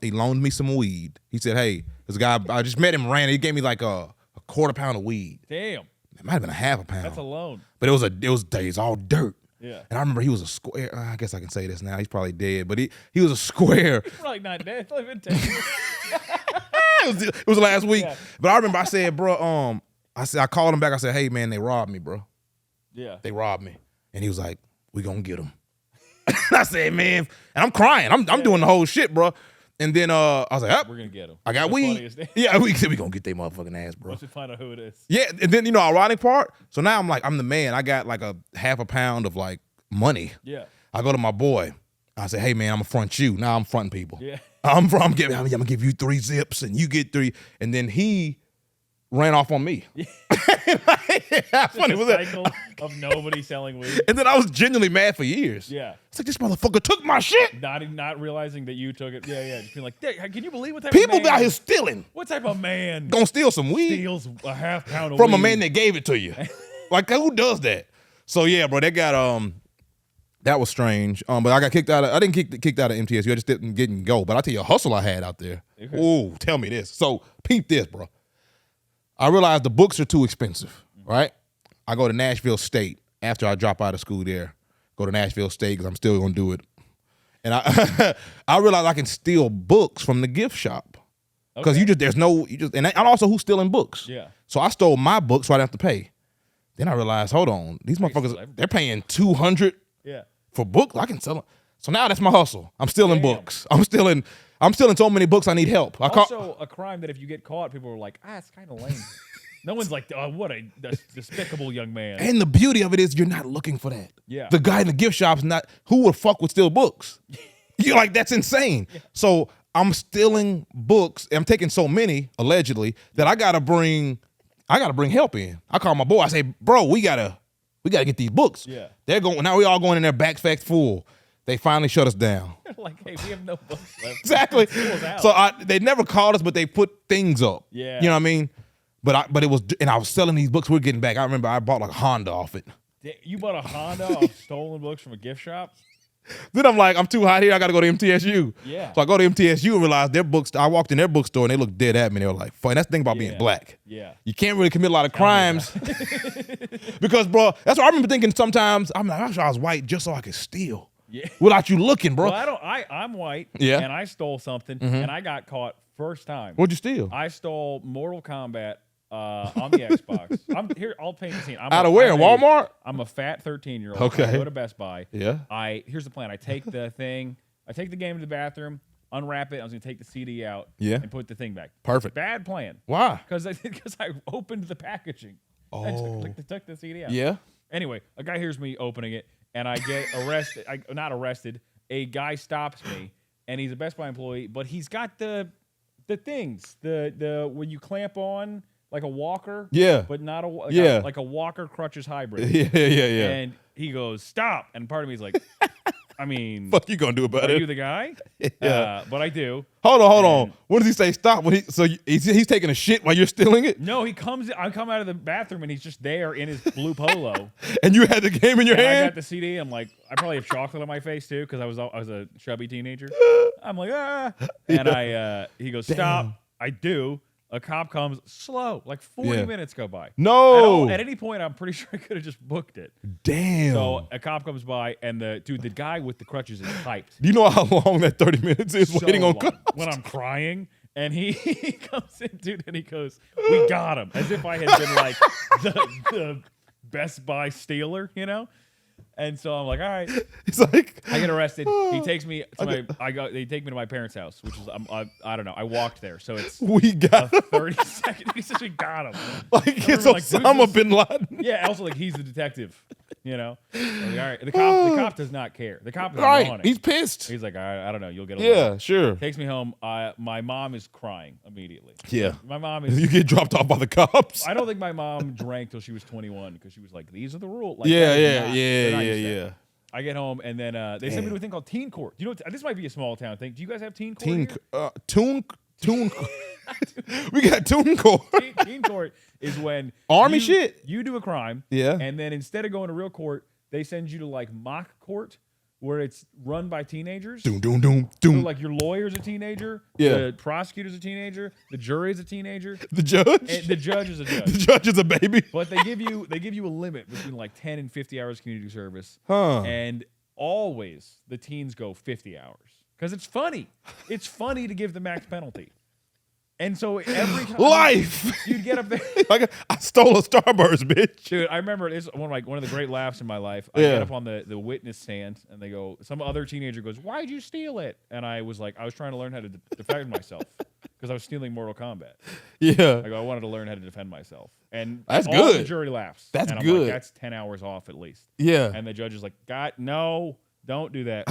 he loaned me some weed. He said, hey, this guy, I just met him, ran. He gave me like a quarter pound of weed. Damn. It might have been a half a pound. That's a loan. But it was all dirt. Yeah. And I remember he was a square. I guess I can say this now. He's probably dead, but he was a square. He's probably not dead. It's only been 10 years. it was last week. Yeah. But I remember I said, bro, I called him back. I said, hey, man, they robbed me, bro. Yeah. They robbed me. And he was like, we gonna get him. I said, man, and I'm crying. I'm doing the whole shit, bro. And then I was like, we're gonna get them. I got weed. Yeah, we said we gonna get their motherfucking ass, bro. Once we find out who it is. Yeah, and then ironic part. So now I'm like, I'm the man. I got like a half a pound of like money. Yeah. I go to my boy. I say, hey man, I'm gonna front you. Now I'm fronting people. Yeah. I'm gonna give you 3 zips and you get 3. And then he ran off on me. Yeah. How funny was that? Cycle of nobody selling weed. And then I was genuinely mad for years. Yeah. It's like, this motherfucker took my shit. Not realizing that you took it. Yeah. Just being like, can you believe what type People of man? out here stealing. What type of man gonna steal some weed? Steals a half pound of from weed. a man that gave it to you. Like, who does that? So yeah, bro, that was strange. But I got kicked out. I didn't get kicked out of MTSU. I just didn't go. But I tell you, a hustle I had out there. Okay. Ooh, tell me this. So peep this, bro. I realized the books are too expensive, right? I go to Nashville State after I drop out of school there. Go to Nashville State because I'm still gonna do it. And I realized I can steal books from the gift shop because and also who's stealing books. Yeah. So I stole my books so I didn't have to pay. Then I realized, hold on, these motherfuckers, they're paying $200 for books. I can sell them. So now that's my hustle. I'm stealing books. I'm stealing so many books I need help. Also a crime that if you get caught, people are like, it's kind of lame. No one's like, what a despicable young man. And the beauty of it is you're not looking for that. Yeah. The guy in the gift shop's not, who would fuck with steal books? You're like, that's insane. Yeah. So I'm stealing books. I'm taking so many, allegedly, that I gotta bring help in. I call my boy. I say, bro, we gotta get these books. Yeah. Now we all going in there backpacks full. They finally shut us down. Like, hey, we have no books left. Exactly. So they never called us, but they put things up. Yeah. You know what I mean? But it was, and I was selling these books. We're getting back. I remember I bought like a Honda off it. You bought a Honda off stolen books from a gift shop? Then I'm like, I'm too hot here. I got to go to MTSU. Yeah. So I go to MTSU and realize their books. I walked in their bookstore and they looked dead at me. They were like, "Fun." That's the thing about being black. Yeah. You can't really commit a lot of crimes because, bro. That's what I remember thinking. Sometimes I'm like, I wish I was white just so I could steal. Yeah. Without you looking, bro. Well, I'm white. Yeah. And I stole something and I got caught first time. What'd you steal? I stole Mortal Kombat. On the Xbox. I'll paint the scene. Out of where? Walmart? I'm a fat 13-year-old. Okay. I go to Best Buy. Yeah. Here's the plan. I take the game to the bathroom, unwrap it. I was gonna take the CD out. Yeah. And put the thing back. Perfect. Bad plan. Why? Because I opened the packaging. Oh. And took the CD out. Yeah. Anyway, a guy hears me opening it, and I get arrested. Not arrested. A guy stops me, and he's a Best Buy employee, but he's got the things, the when you clamp on. Like a walker, but not like a walker crutches hybrid. Yeah. And he goes, "Stop!" And part of me is like, I mean, fuck you gonna do about it? Are you the guy? Yeah, but I do. Hold on. When does he say stop? He's taking a shit while you're stealing it? No, I come out of the bathroom and he's just there in his blue polo. And you had the game in your hand? I got the CD. I'm like, I probably have chocolate on my face too because I was a chubby teenager. I'm like, and he goes, "Stop!" I do. A cop comes slow, like 40 minutes go by. No. At any point, I'm pretty sure I could have just booked it. Damn. So a cop comes by, and the guy with the crutches is hyped. Do you know how long that 30 minutes is waiting on cops? When I'm crying, and he comes in, dude, and he goes, "We got him," as if I had been like the Best Buy stealer, you know. And so I'm like, all right. He's like, I get arrested. He takes me to they take me to my parents' house, which is I don't know. I walked there, so it's we got a 30-second. He says we got him. Like it's Osama bin Laden. Yeah. Also, like he's the detective. You know. Like, all right. The cop does not care. The cop is right. He's pissed. He's like, I don't know. You'll get. Yeah. Sure. Takes me home. My mom is crying immediately. Yeah. My mom is. You get dropped off by the cops. I don't think my mom drank till she was 21 because she was like, these are the rules. Like, yeah. I get home and then they sent me to a thing called teen court. You know, this might be a small town thing. Do you guys have teen court? Teen we got teen court. Teen court is when army shit. You do a crime, and then instead of going to real court, they send you to like mock court, where it's run by teenagers. Doom. So like your lawyer's a teenager, the prosecutor's a teenager, the jury's a teenager, the judge, and the judge is a judge. The judge is a baby. But they give you a limit between like 10 and 50 hours community service, and always the teens go 50 hours because it's funny. It's funny to give the max penalty. And so every time you'd get up there, like I stole a Starburst, bitch. Dude, I remember it's one of the great laughs in my life. I get up on the witness stand, and they go, some other teenager goes, "Why'd you steal it?" And I was like, I was trying to learn how to defend myself because I was stealing Mortal Kombat. Yeah, I wanted to learn how to defend myself, and that's all good. The jury laughs. That's and I'm good. Like, that's 10 hours off at least. Yeah, and the judge is like, "God, no, don't do that."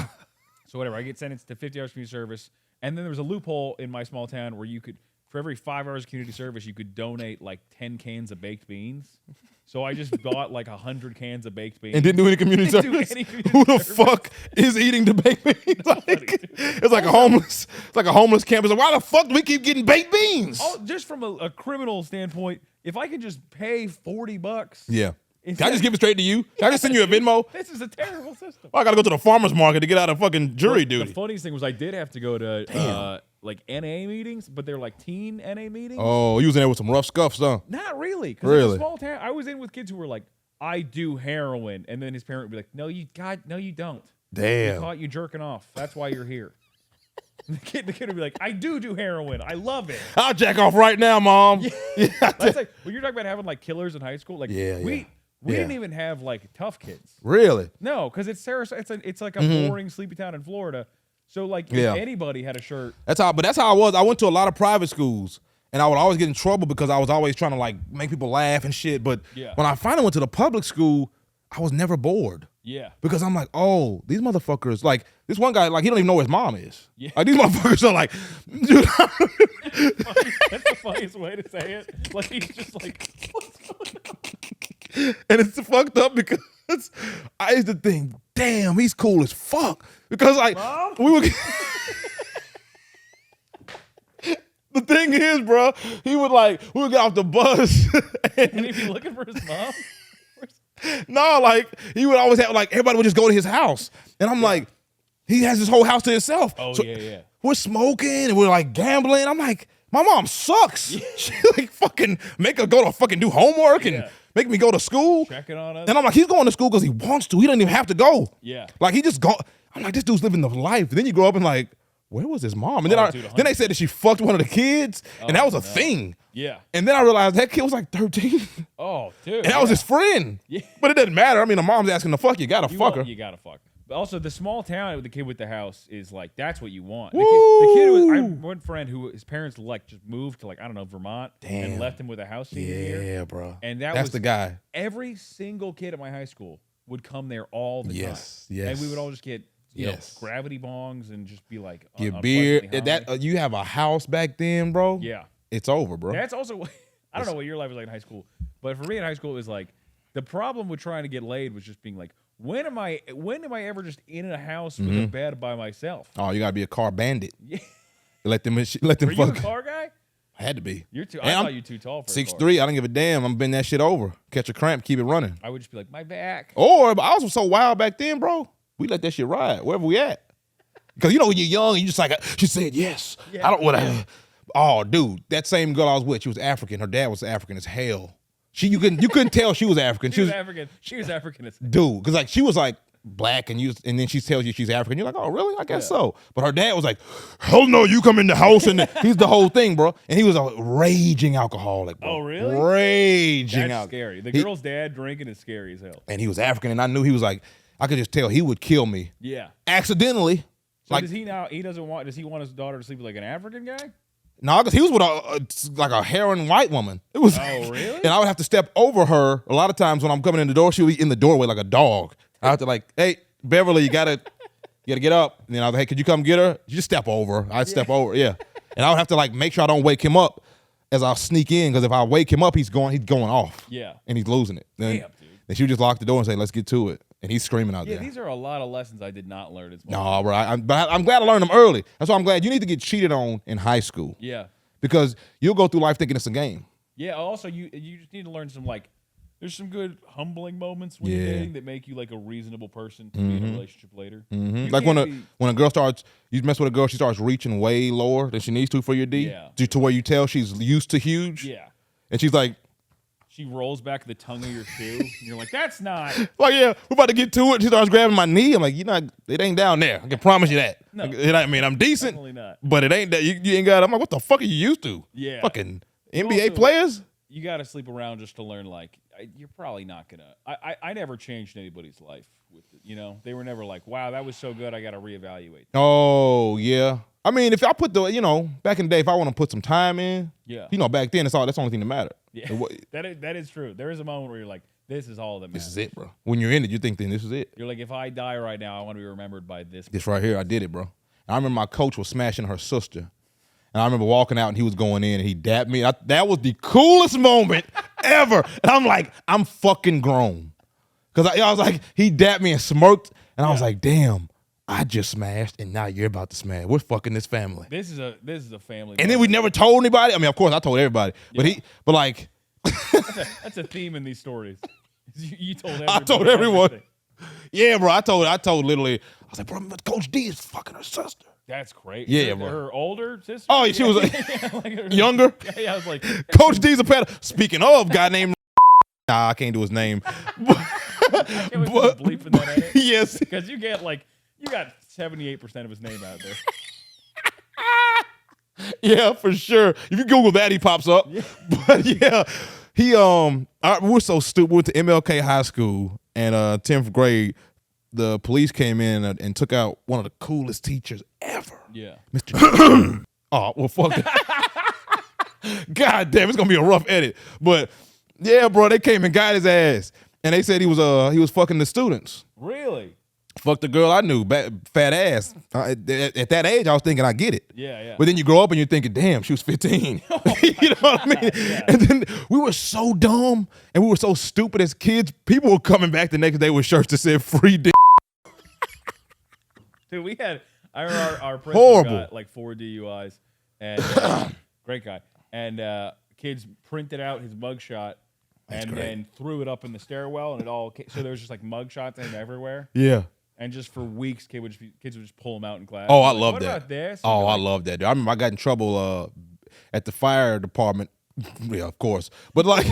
So whatever, I get sentenced to 50 hours community service, and then there was a loophole in my small town where you could. For every 5 hours of community service, you could donate like 10 cans of baked beans. So I just bought like 100 cans of baked beans. And didn't do any community service? Who the fuck is eating the baked beans? It's like a homeless campus. Why the fuck do we keep getting baked beans? Oh, just from a criminal standpoint, if I could just pay $40. Yeah. Can I just give it straight to you? Can I just send you a Venmo? This is a terrible system. I gotta go to the farmer's market to get out of fucking jury duty. The funniest thing was I did have to go to like NA meetings, but they're like teen NA meetings. Oh, you was in there with some rough scuffs, huh? Not really. Because in a small town, I was in with kids who were like, I do heroin. And then his parent would be like, no, you don't. Damn. We caught you jerking off. That's why you're here. The kid would be like, I do heroin. I love it. I'll jack off right now, Mom. Yeah. That's like, when you're talking about having like killers in high school, like we didn't even have like tough kids. Really? No, because it's Sarasota. It's like a boring, sleepy town in Florida. So like if anybody had a shirt. That's how I was. I went to a lot of private schools and I would always get in trouble because I was always trying to like make people laugh and shit. But when I finally went to the public school, I was never bored. Yeah. Because I'm like, oh, these motherfuckers, like this one guy, like he don't even know where his mom is. Yeah. Like these motherfuckers are like, dude. That's the funniest way to say it. Like he's just like, what's going on? And it's fucked up because I used to think, damn, he's cool as fuck. Because like we would the thing is, bro, we would get off the bus and he'd be looking for his mom. No, like he would always have like everybody would just go to his house. And I'm like, he has his whole house to himself. Oh, so we're smoking and we're like gambling. I'm like, my mom sucks. Yeah. She like fucking make her go to fucking do homework and make me go to school. Checking on us. And I'm like, he's going to school because he wants to. He doesn't even have to go. Yeah. Like he just go. I'm like, this dude's living the life. And then you grow up and like, where was his mom? And then they said that she fucked one of the kids, and that was a thing. Yeah. And then I realized that kid was like 13. Oh, dude. And that was his friend. Yeah. But it doesn't matter. I mean, the mom's asking to fuck you. Gotta fuck her. You gotta fuck. But also, the small town with the kid with the house is like, that's what you want. The kid was, I have one friend who his parents like just moved to like, I don't know, Vermont. Damn. And left him with a house senior year. Yeah, bro. And that's the guy. Every single kid at my high school would come there all the time. Yes. And we would all just get you know, gravity bongs and just be like, get beer. That you have a house back then, bro. Yeah. It's over, bro. That's also, I don't know what your life was like in high school, but for me in high school, it was like, the problem with trying to get laid was just being like, when am I ever just in a house with a bed by myself? Oh, you gotta be a car bandit. Yeah. Let them Were fuck. You a car guy? I had to be. You're too. I thought you too tall for 6'3". I don't give a damn. I'm bend that shit over. Catch a cramp, keep it running. I would just be like, my back. Or I was so wild back then, bro. We let that shit ride wherever we at. Because you know when you're young, you just like she said yes. Yeah. I don't want to. Oh, dude, that same girl I was with, she was African. Her dad was African as hell. You couldn't tell she was African. She was African. She was African as hell. Dude, because like she was like black and then she tells you she's African. You're like, oh really? I guess so. But her dad was like, hell no, you come in the house and he's the whole thing, bro. And he was a raging alcoholic, bro. Oh really? Raging. That's scary. The girl's dad drinking is scary as hell. And he was African, and I knew he was like, I could just tell he would kill me. Yeah. Accidentally. So does he now? Does he want his daughter to sleep with like an African guy? No, because he was with a heroin white woman. It was. Oh really? And I would have to step over her a lot of times when I'm coming in the door. She would be in the doorway like a dog. I have to like, hey Beverly, you gotta get up. And then I was like, hey, could you come get her? You just step over. I'd step over. Yeah. And I would have to like make sure I don't wake him up as I sneak in, because if I wake him up, he's going off. Yeah. And he's losing it. Then, damn, dude. Then she would just lock the door and say, let's get to it. And he's screaming out there. Yeah, these are a lot of lessons I did not learn as much. No, bro. But I'm glad I learned them early. That's why I'm glad. You need to get cheated on in high school. Yeah. Because you'll go through life thinking it's a game. Yeah. Also, you just need to learn some like, there's some good humbling moments when you're dating that make you like a reasonable person to be in a relationship later. Like when a girl starts, you mess with a girl, she starts reaching way lower than she needs to for your D. Yeah. To where you tell she's used to huge. Yeah. And she's like, she rolls back the tongue of your shoe, and you're like, that's not. Like, yeah, we're about to get to it. She starts grabbing my knee. I'm like, it ain't down there. I can promise you that. No. I mean, I'm decent, Definitely not. but it ain't that. You ain't got, I'm like, what the fuck are you used to? Yeah. Fucking NBA players? You got to sleep around just to learn, like, you're probably not going to. I never changed anybody's life with it. You know, they were never like, wow, that was so good, I got to reevaluate. Oh, yeah. I mean, if I put back in the day, if I want to put some time in, back then, that's the only thing that mattered. Yeah, that is true. There is a moment where you're like, this is all that matters. This is it, bro. When you're in it, you think then this is it. You're like, if I die right now, I want to be remembered by this. This right here, I did it, bro. And I remember my coach was smashing her sister. And I remember walking out and he was going in and he dapped me. That was the coolest moment ever. And I'm like, I'm fucking grown. Because I was like, he dapped me and smirked. And I was like, damn, I just smashed and now you're about to smash. We're fucking this family. This is a family. And then we never told anybody. I mean, of course, I told everybody. Yeah. But like. That's a theme in these stories. You told everybody. I told everyone. Everything. Yeah, bro. I told literally. I was like, bro, Coach D is fucking her sister. That's great. Yeah, bro. Her older sister? Oh, she was younger? Yeah, I was like. Coach D's a pedo. Speaking of, guy named. Nah, I can't do his name. Bleeping that out. Yes. Because you got 78% of his name out there. Yeah, for sure. If you Google that, he pops up. Yeah. But yeah, we're so stupid. We went to MLK High School, and 10th grade, the police came in and took out one of the coolest teachers ever. Yeah. Mr. Oh, well, fuck that. God damn, it's gonna be a rough edit. But yeah, bro, they came and got his ass, and they said he was fucking the students. Really? Fucked the girl I knew, fat ass. At that age, I was thinking I get it. Yeah. But then you grow up and you're thinking, damn, she was 15. You know what I mean? Yeah. And then we were so dumb and we were so stupid as kids. People were coming back the next day with shirts that said free dick. Dude, I remember our principal got like 4 DUIs, and great guy. And kids printed out his mugshot and then threw it up in the stairwell, and so there was just like mugshots in everywhere. Yeah. And just for weeks, kids would just pull them out in class. Oh, I love that. What about this? Oh, I love that, dude. I remember I got in trouble at the fire department. Yeah, of course. But like,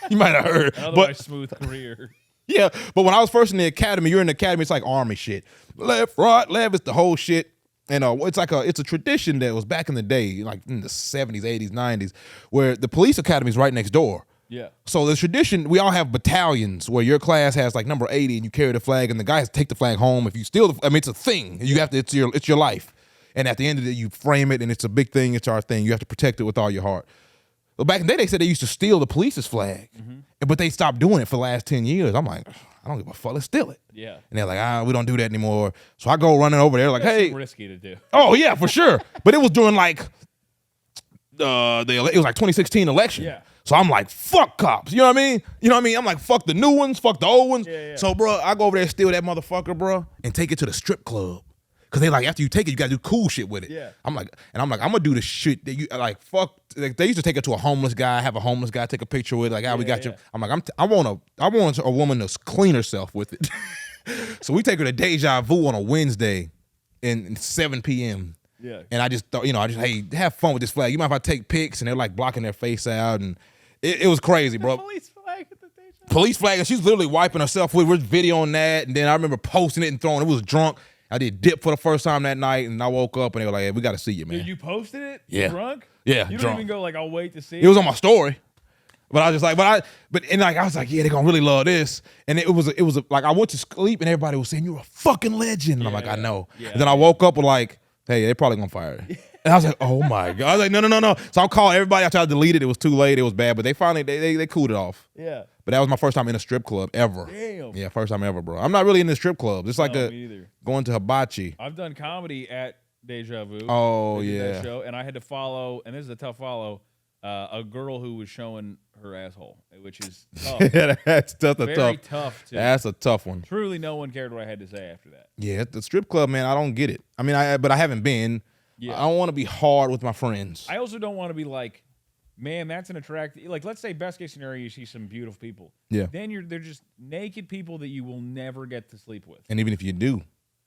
you might have heard. Otherwise, smooth career. Yeah, but when I was first in the academy, you're in the academy, it's like army shit. Left, right, left, it's the whole shit. And it's a tradition that was back in the day, like in the 70s, 80s, 90s, where the police academy is right next door. Yeah. So the tradition, we all have battalions where your class has like number 80 and you carry the flag and the guy has to take the flag home. If you steal it's a thing. You have to, it's your life. And at the end of it, you frame it and it's a big thing. It's our thing. You have to protect it with all your heart. Well, back in the day, they said they used to steal the police's flag, but they stopped doing it for the last 10 years. I'm like, I don't give a fuck. Let's steal it. Yeah. And they're like, we don't do that anymore. So I go running over there like, hey. Risky to do. Oh, yeah, for sure. But it was during like, it was like 2016 election. Yeah. So I'm like, fuck cops. You know what I mean? I'm like, fuck the new ones, fuck the old ones. Yeah. So, bro, I go over there and steal that motherfucker, bro, and take it to the strip club. Cause they like, after you take it, you gotta do cool shit with it. Yeah. I'm like, I'm gonna do the shit that you like. Fuck. Like, they used to take it to a homeless guy, have a homeless guy take a picture with it. Like, we got you. I'm like, I want a woman to clean herself with it. So we take her to Deja Vu on a Wednesday, in 7 p.m. Yeah. And I just thought, hey, have fun with this flag. You mind if I take pics? And they're like blocking their face out, and it was crazy, bro. Police flag at the Deja Vu. Police flag, and she's literally wiping herself with. We're videoing that, and then I remember posting it and throwing it. It was drunk. I did dip for the first time that night, and I woke up and they were like, hey, we got to see you, man. Dude, you posted it? Yeah. Drunk? Yeah, You drunk. don't even go like, I'll wait to see It was on my story. But I was just like, I was like, yeah, they're gonna really love this. And it was like, I went to sleep and everybody was saying, you're a fucking legend. And I'm like, I know. Yeah. And then I woke up with like, hey, they're probably gonna fire you. And I was like, oh my God. I was like, no. So I'm calling everybody. I tried to delete it. It was too late. It was bad. But they finally, they cooled it off. Yeah. But that was my first time in a strip club ever. Damn. Yeah, first time ever, bro. I'm not really in the strip club. It's like No, me neither. going to hibachi. I've done comedy at Deja Vu. Oh, They did yeah. that show, and I had to follow, and this is a tough follow, a girl who was showing her asshole, which is tough. Yeah, that's Very tough. Too. That's a tough one. Truly, no one cared what I had to say after that. Yeah, the strip club, man, I don't get it. I mean, but I haven't been. Yeah. I don't want to be hard with my friends. I also don't want to be like, man, that's an attractive. Like, let's say best case scenario, you see some beautiful people. Yeah. Then they're just naked people that you will never get to sleep with. And even if you do,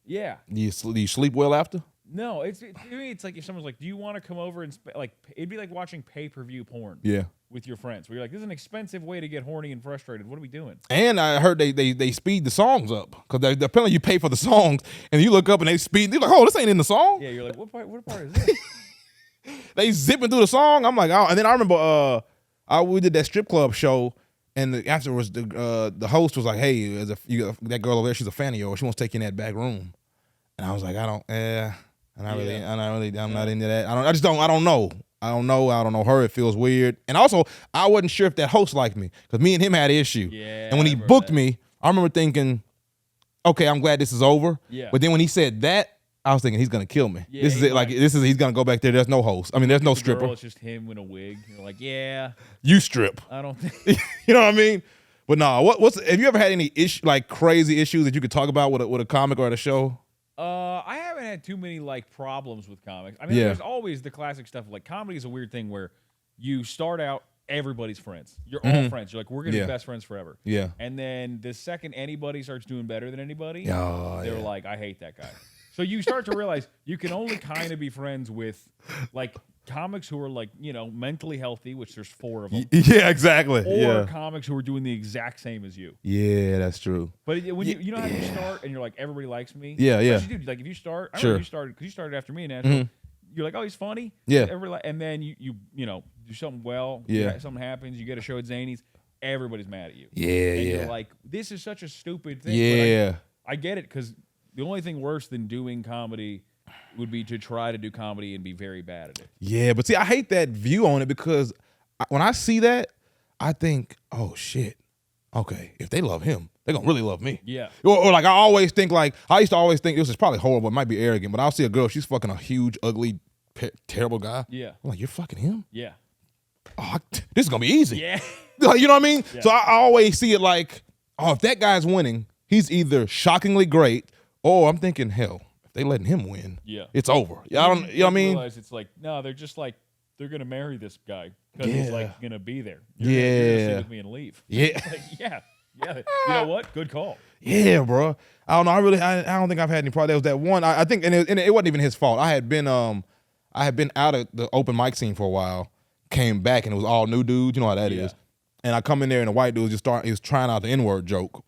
Yeah. do you sleep well after? No, to me, it's like if someone's like, "Do you want to come over and like?" It'd be like watching pay-per-view porn. Yeah. With your friends, where you're like, "This is an expensive way to get horny and frustrated. What are we doing?" And I heard they speed the songs up because apparently you pay for the songs and you look up and they speed. You're like, "Oh, this ain't in the song." Yeah, you're like, "What part is this?" They zipping through the song. I'm like, oh. And then I remember we did that strip club show. And afterwards, the host was like, "Hey, that girl over there, she's a fan of yours. She wants to take you in that back room." And I was like, I'm not into that. I don't know. I don't know her. It feels weird. And also, I wasn't sure if that host liked me because me and him had an issue. Yeah. And when he booked me, I remember thinking, okay, I'm glad this is over. Yeah. But then when he said that, I was thinking he's gonna kill me. Yeah, this is it. Like he's gonna go back there. There's no host. I mean, there's no stripper. It's just him in a wig. You're like, yeah. You strip. I don't think. You know what I mean? But no, have you ever had any crazy issues that you could talk about with a comic or at a show? I haven't had too many like problems with comics. I mean, there's always the classic stuff. Like comedy is a weird thing where you start out everybody's friends. You're all friends. You're like, we're gonna be best friends forever. Yeah. And then the second anybody starts doing better than anybody, they're like, I hate that guy. So you start to realize you can only kind of be friends with like comics who are like, mentally healthy, which there's 4 of them. Yeah, exactly. Or comics who are doing the exact same as you. Yeah, that's true. But when you know how you start and you're like, everybody likes me. Yeah, yeah. Dude, like if you start, I remember you started because you started after me in Nashville. You're like, oh, he's funny. Yeah. And then you do something well. Yeah. Something happens. You get a show at Zany's. Everybody's mad at you. Yeah, and yeah. You're like, this is such a stupid thing. Yeah. But I get it because the only thing worse than doing comedy would be to try to do comedy and be very bad at it. Yeah, but see, I hate that view on it because when I see that, I think, oh shit, okay, if they love him, they're gonna really love me. Yeah. Or like I used to always think, this is probably horrible, it might be arrogant, but I'll see a girl, she's fucking a huge, ugly, terrible guy. Yeah. I'm like, you're fucking him? Yeah. Oh, this is gonna be easy. Yeah. Like, you know what I mean? Yeah. So I always see it like, oh, if that guy's winning, he's either shockingly great, or I'm thinking, hell, if they letting him win, it's over. You know what I mean? Realize it's like, no, they're just like, they're gonna marry this guy because he's like gonna be there. You're gonna sit with me and leave. Yeah. Like, yeah. You know what? Good call. Yeah, bro. I don't know. I don't think I've had any problem. There was that one. I think, and it wasn't even his fault. I had been out of the open mic scene for a while. Came back and it was all new dudes. You know how that is. And I come in there and the white dude he was trying out the N-word joke.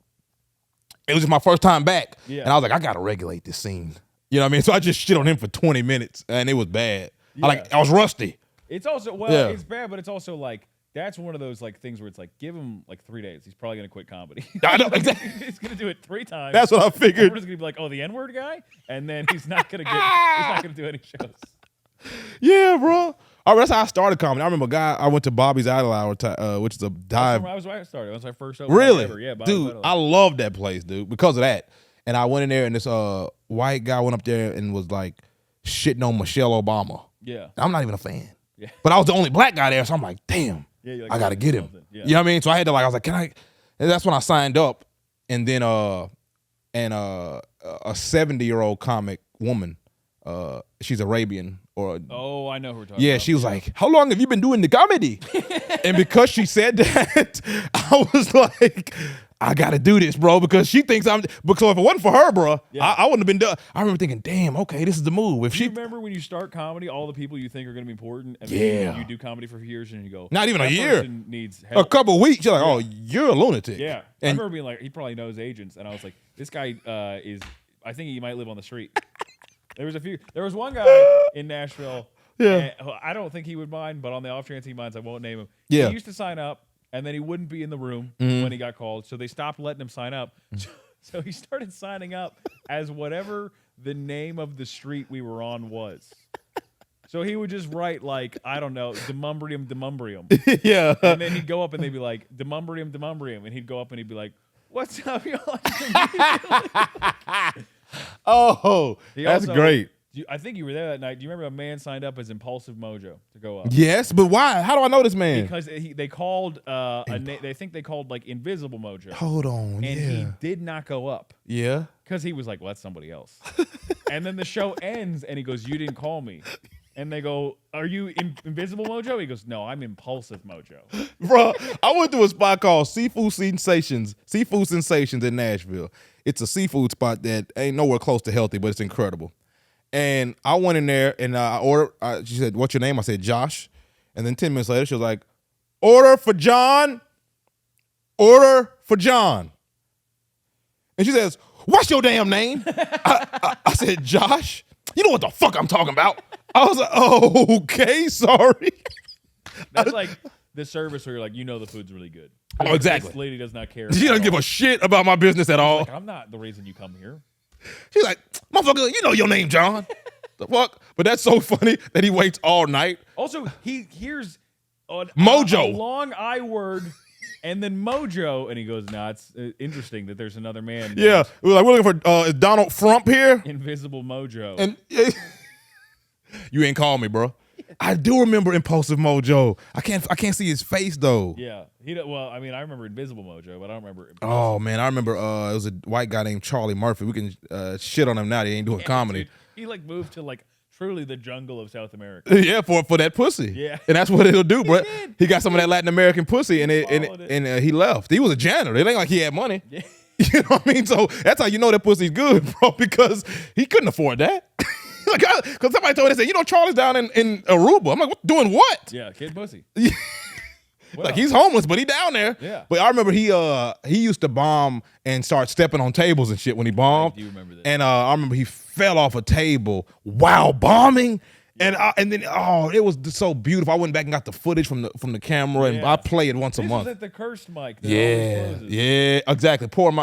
It was just my first time back. Yeah. And I was like, I gotta regulate this scene. You know what I mean? So I just shit on him for 20 minutes and it was bad. Yeah. I was rusty. It's also it's bad, but it's also like that's one of those like things where it's like give him like 3 days. He's probably gonna quit comedy. I know exactly. He's gonna do it 3 times. That's what I figured. Everyone's gonna be like, oh, the N-word guy, and then he's not gonna do any shows. Yeah, bro. All right, that's how I started comedy. I remember I went to Bobby's Idle Hour, which is a dive. That was where I started. That was my first open really? Ever. Yeah, dude, I love that place, dude, because of that. And I went in there, and this white guy went up there and was like shitting on Michelle Obama. Yeah. I'm not even a fan. Yeah. But I was the only black guy there, so I'm like, damn, I got to get him. Yeah. You know what I mean? So I had to I was like, can I? And that's when I signed up. And then a 70-year-old comic woman, she's Arabian. I know who we're talking about. She was like, how long have you been doing the comedy? And because she said that, I was like, I got to do this, bro, because she thinks because if it wasn't for her, bro, I wouldn't have been done. I remember thinking, damn, okay, this is the move. If you remember when you start comedy, all the people you think are going to be important, and then you do comedy for years, and you go, not even a year, needs help. A couple of weeks, you're like, oh, you're a lunatic. Yeah, and I remember being like, he probably knows agents, and I was like, this guy I think he might live on the street. There was one guy in Nashville. Yeah, I don't think he would mind, but on the off chance he minds, I won't name him. Yeah, he used to sign up, and then he wouldn't be in the room when he got called, so they stopped letting him sign up. So he started signing up as whatever the name of the street we were on was. So he would just write like, I don't know, Demumbrium. Yeah, and then he'd go up and they'd be like, Demumbrium, and he'd go up and he'd be like, what's up, y'all? Oh, that's great. I think you were there that night. Do you remember a man signed up as Impulsive Mojo to go up? Yes, but why? How do I know this man? Because they called they think they called like Invisible Mojo. Hold on, and he did not go up. Yeah, because he was like, well, that's somebody else. And then the show ends, and he goes, "You didn't call me." And they go, "Are you Invisible Mojo?" He goes, "No, I'm Impulsive Mojo." Bro, I went to a spot called Seafood Sensations in Nashville. It's a seafood spot that ain't nowhere close to healthy, but it's incredible. And I went in there and I ordered. She said, "What's your name?" I said, "Josh." And then 10 minutes later, she was like, "Order for John. Order for John." And she says, "What's your damn name?" I said, "Josh." You know what the fuck I'm talking about. I was like, "Oh, okay, sorry." That's like the service where you're like, the food's really good. Oh, exactly. This lady does not care. She doesn't give a shit about my business at all. Like, I'm not the reason you come here. She's like, "Motherfucker, you know your name, John." The fuck? But that's so funny that he waits all night. Also, he hears Mojo. a long I word and then Mojo, and he goes, "Nah, it's interesting that there's another man." Yeah, we're looking for is Donald Frump here? Invisible Mojo. And you ain't call me, bro. I do remember Impulsive Mojo. I can't see his face though. Yeah, I remember Invisible Mojo, but I don't remember. Oh man, I remember it was a white guy named Charlie Murphy. We can shit on him now. He ain't doing comedy. Dude, he like moved to like truly the jungle of South America. Yeah, for that pussy. Yeah, and that's what it'll do, bro. He got some of that Latin American pussy, and he left. He was a janitor. It ain't like he had money. Yeah. You know what I mean? So that's how you know that pussy's good, bro, because he couldn't afford that. Like, because somebody told me, they said, Charlie's down in Aruba. I'm like, doing what? Yeah, kid pussy. Like, he's homeless, but he down there. Yeah. But I remember he used to bomb and start stepping on tables and shit when he bombed. I do remember that. And I remember he fell off a table while bombing. And then it was so beautiful. I went back and got the footage from the camera, and I play it once a month. This was at the cursed mic. Yeah, exactly. Poor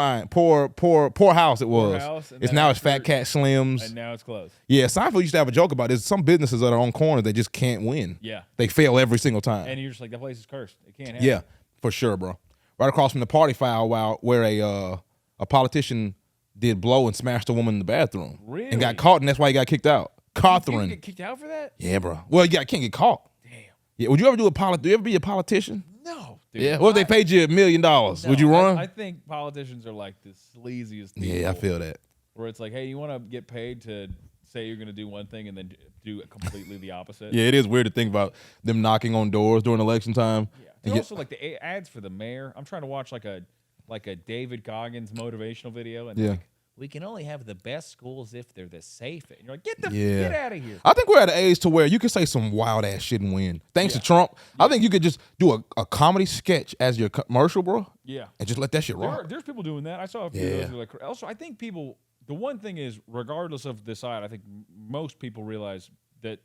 house it was. House, it's now it's Fat Cat Slims. And now it's closed. Yeah, Seinfeld used to have a joke about this. Some businesses that are on corners, they just can't win. Yeah. They fail every single time. And you're just like, that place is cursed. It can't happen. Yeah, for sure, bro. Right across from the party foul where a politician did blow and smashed a woman in the bathroom. Really? And got caught, and that's why he got kicked out. Catherine. You get kicked out for that? Yeah, bro. Well, yeah, can't get caught. Damn. Yeah. Would you ever do you ever be a politician? No. Dude, Yeah. What if they paid you $1 million? Would you run? I think politicians are like the sleaziest people. Yeah, I feel that. Where it's like, hey, you want to get paid to say you're going to do one thing and then do completely the opposite? Yeah, it is weird to think about them knocking on doors during election time. Yeah. And also, like the ads for the mayor. I'm trying to watch like a David Goggins motivational video, and like, we can only have the best schools if they're the safest. And you're like, get out of here. I think we're at an age to where you can say some wild ass shit and win. Thanks to Trump, I think you could just do a comedy sketch as your commercial, bro. Yeah. And just let that shit rock. There's people doing that. I saw a few of those. Like, also, I think people, the one thing is, regardless of the side, I think most people realize that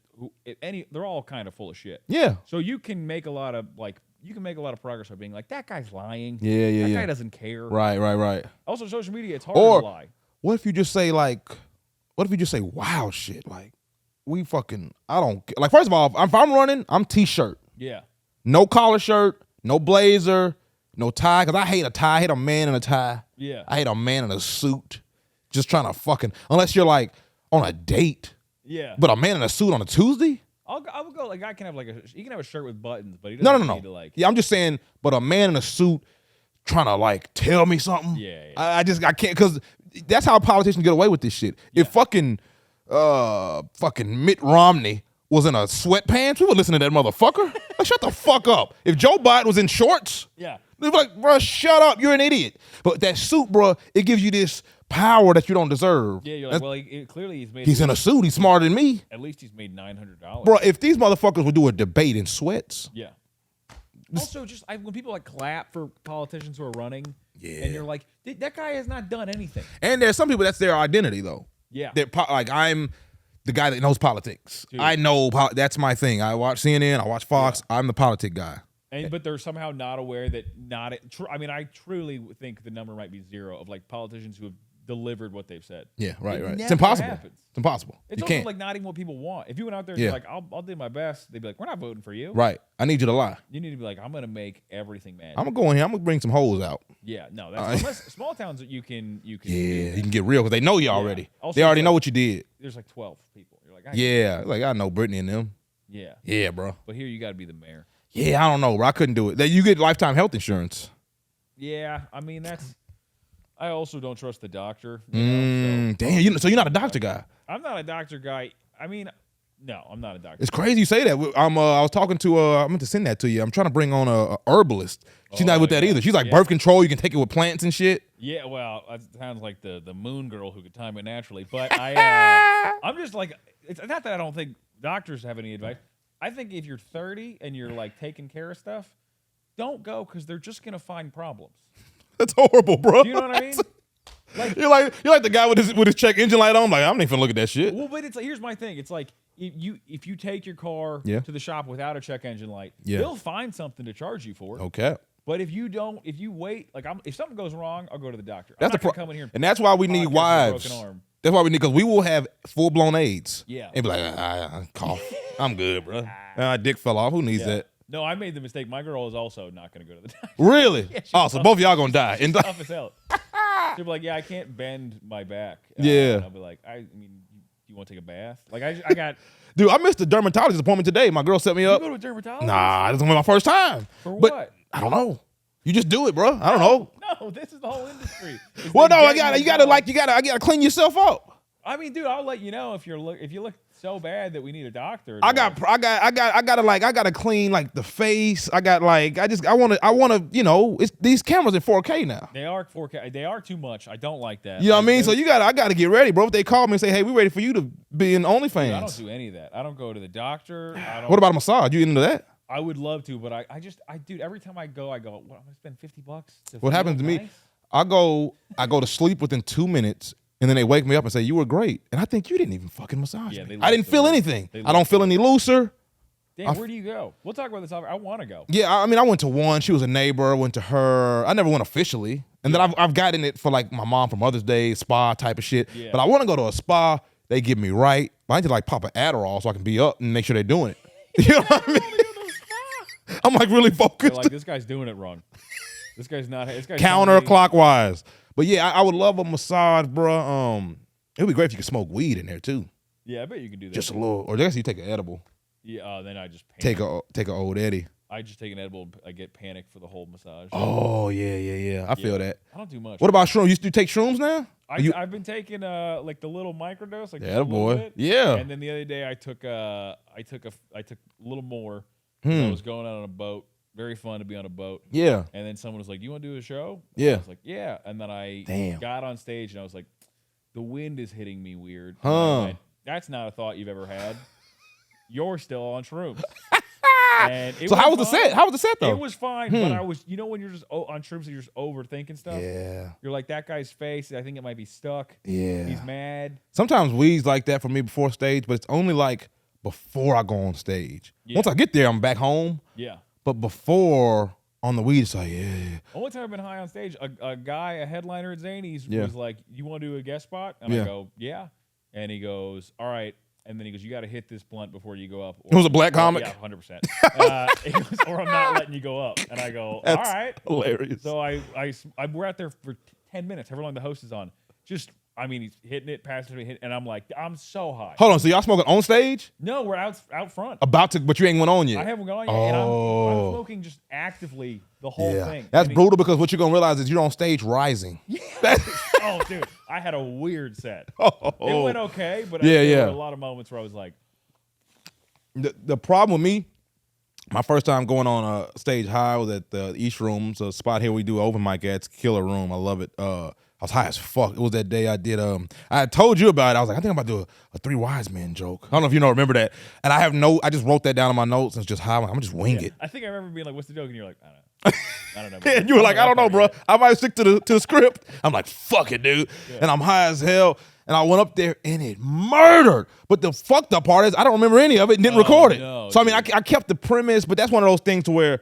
they're all kind of full of shit. Yeah. So you can make a lot of progress by being like, that guy's lying. Yeah. That guy doesn't care. Right. Also, social media, it's hard to lie. What if you just say wow shit? Like, I don't care. Like, first of all, if I'm running, I'm t-shirt. Yeah. No collar shirt, no blazer, no tie, because I hate a tie. I hate a man in a tie. Yeah. I hate a man in a suit. Just trying to unless you're like on a date. Yeah. But a man in a suit on a Tuesday? I would go, like, I can have he can have a shirt with buttons, but he doesn't need to, like. Yeah, I'm just saying, but a man in a suit trying to, like, tell me something. Yeah. I can't, because that's how politicians get away with this shit. Yeah. If fucking Mitt Romney was in a sweatpants, we would listen to that motherfucker. Like, shut the fuck up. If Joe Biden was in shorts, they'd be like, bro, shut up, you're an idiot. But that suit, bro, it gives you this power that you don't deserve. Yeah, you're like, well, clearly he's in a suit. He's smarter than me. At least he's made $900. Bro, if these motherfuckers would do a debate in sweats. Yeah. Also, just when people like clap for politicians who are running, and you're like, that guy has not done anything. And there's some people that's their identity though. Yeah. Like, I'm the guy that knows politics. Dude. I know that's my thing. I watch CNN. I watch Fox. Yeah. I'm the politic guy. But they're somehow not aware that I truly think the number might be zero of like politicians who have delivered what they've said. Yeah, right. It's impossible. Happens. It's impossible. It's also like not even what people want. If you went out there and you're like, I'll do my best, they'd be like, we're not voting for you. Right. I need you to lie. You need to be like, I'm gonna make everything mad. I'm gonna go in here. I'm gonna bring some hoes out. Yeah, no, that's unless small towns that you can. Yeah, you can get real because they know you already. Also, they already know what you did. There's like 12 people. You're like, I know Brittany and them. Yeah. Yeah, bro. But here you got to be the mayor. Yeah, I don't know, bro. I couldn't do it. You get lifetime health insurance. Yeah, I mean that's. I also don't trust the doctor. Damn, so you're not a doctor guy. I'm not a doctor guy. I mean, No, I'm not a doctor. It's crazy you say that. I was talking to I meant to send that to you. I'm trying to bring on a herbalist. She's not with that either. She's like birth control. You can take it with plants and shit. Yeah, well, it sounds like the moon girl who could time it naturally. But I'm just like, it's not that I don't think doctors have any advice. I think if you're 30 and you're like taking care of stuff, don't go because they're just gonna find problems. That's horrible, bro. Do you know what I mean? Like, you're like the guy with his check engine light on. I'm like, I'm not even look at that shit. Well, but it's like, here's my thing. It's like if you take your car to the shop without a check engine light, they'll find something to charge you for. Okay. But if you wait, like if something goes wrong, I'll go to the doctor. That's I'm not gonna come in here and that's why we need wives. That's why we need, because we will have full-blown AIDS. Yeah. And be like, I cough. I'm good, bro. My dick fell off. Who needs that? No, I made the mistake. My girl is also not going to go to the doctor. Really? So both of y'all going to die. She's tough as hell. She'll be like, I can't bend my back. And I'll be like, I mean, you want to take a bath? Like, I got... Dude, I missed the dermatologist appointment today. My girl set me up. You go to a dermatologist? Nah, this is my first time. For what? I don't know. You just do it, bro. I don't know. No, this is the whole industry. Well, no, I gotta clean yourself up. I mean, dude, I'll let you know if you look so bad that we need a doctor. I gotta clean like the face. I wanna, you know, it's these cameras in 4K now. They are 4K. They are too much. I don't like that. You know what I mean? So I gotta get ready, bro. If they call me and say, hey, we ready for you to be in OnlyFans. Dude, I don't do any of that. I don't go to the doctor. What about a massage? You into that? I would love to, but dude, every time I go, what, I'm gonna spend $50. What happens to me? I go to sleep within 2 minutes. And then they wake me up and say, you were great. And I think you didn't even fucking massage me. I didn't feel anything. I don't feel any looser. Damn, where do you go? We'll talk about this. I want to go. Yeah, I mean, I went to one. She was a neighbor. I went to her. I never went officially. And then I've gotten it for like my mom for Mother's Day, spa type of shit. Yeah. But I want to go to a spa. They get me right. But I need to like pop an Adderall so I can be up and make sure they're doing it. You know what I mean? I'm like really focused. They're like, this guy's doing it wrong. This guy's not. Counterclockwise. But yeah, I would love a massage, bro. It would be great if you could smoke weed in there too. Yeah, I bet you can do that. Just a little, or I guess you take an edible. Yeah, then I just take an old Eddie. I just take an edible. I get panicked for the whole massage. Oh yeah. I feel that. I don't do much. What about shrooms? You take shrooms now? I've been taking like the little microdose. Like boy. Bit. Yeah. And then the other day I took a little more. I was going out on a boat. Very fun to be on a boat. Yeah. And then someone was like, "You want to do a show?" Yeah. I was like, "Yeah." And then I got on stage and I was like, "The wind is hitting me weird." Huh. That's not a thought you've ever had. You're still on shrooms. And so how was the set? How was the set though? It was fine, but I was, you know, when you're just on shrooms and you're just overthinking stuff. Yeah. You're like, that guy's face, I think it might be stuck. Yeah. He's mad. Sometimes weed's like that for me before stage, but it's only like before I go on stage. Yeah. Once I get there, I'm back home. Yeah. But before on the weed, it's like, yeah. Only time I've been high on stage, a guy, a headliner at Zany's was like, "You want to do a guest spot?" And I go, "Yeah." And he goes, "All right." And then he goes, "You got to hit this blunt before you go up." It was a black comic? Yeah, 100%. He goes, "Or I'm not letting you go up." And I go, "All right." Hilarious. So we're out there for 10 minutes, however long the host is on. He's hitting it, passing me, and I'm like, I'm so high. Hold on, so y'all smoking on stage? No, we're out front. About to, but you ain't went on yet. I haven't gone yet, and I'm smoking just actively the whole thing. That's brutal because what you're going to realize is you're on stage rising. Yeah. Oh, dude, I had a weird set. It went okay, but there were a lot of moments where I was like. The problem with me, my first time going on a stage high was at the East Room, so a spot here we do open mic at. It's killer room. I love it. I was high as fuck. It was that day I did. I had told you about it. I was like, I think I'm about to do a Three Wise Men joke. I don't know if you remember that. And I just wrote that down in my notes and it's just high. I'm just wing it. I think I remember being like, "What's the joke?" And you're like, I don't know. And you were like, I don't know, bro. I might stick to the script. I'm like, fuck it, dude. Yeah. And I'm high as hell. And I went up there and it murdered. But the fucked up part is I don't remember any of it and didn't record it. No, so I mean, I kept the premise, but that's one of those things to where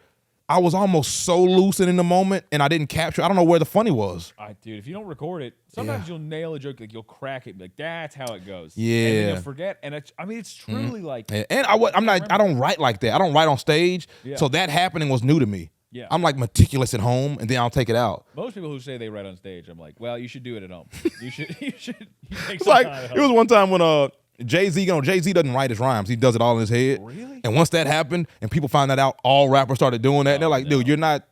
I was almost so lucid in the moment and I didn't capture. I don't know where the funny was. Dude, if you don't record it, sometimes you'll nail a joke, like you'll crack it, like that's how it goes. Yeah, and then you'll forget. And it's truly like. And I don't write like that. I don't write on stage. Yeah. So that happening was new to me. Yeah. I'm like meticulous at home, and then I'll take it out. Most people who say they write on stage, I'm like, well, you should do it at home. You should. You take it's like it was one time when Jay-Z, Jay-Z doesn't write his rhymes. He does it all in his head. Really? And once that happened and people found that out, all rappers started doing that. And they're like, dude, you're not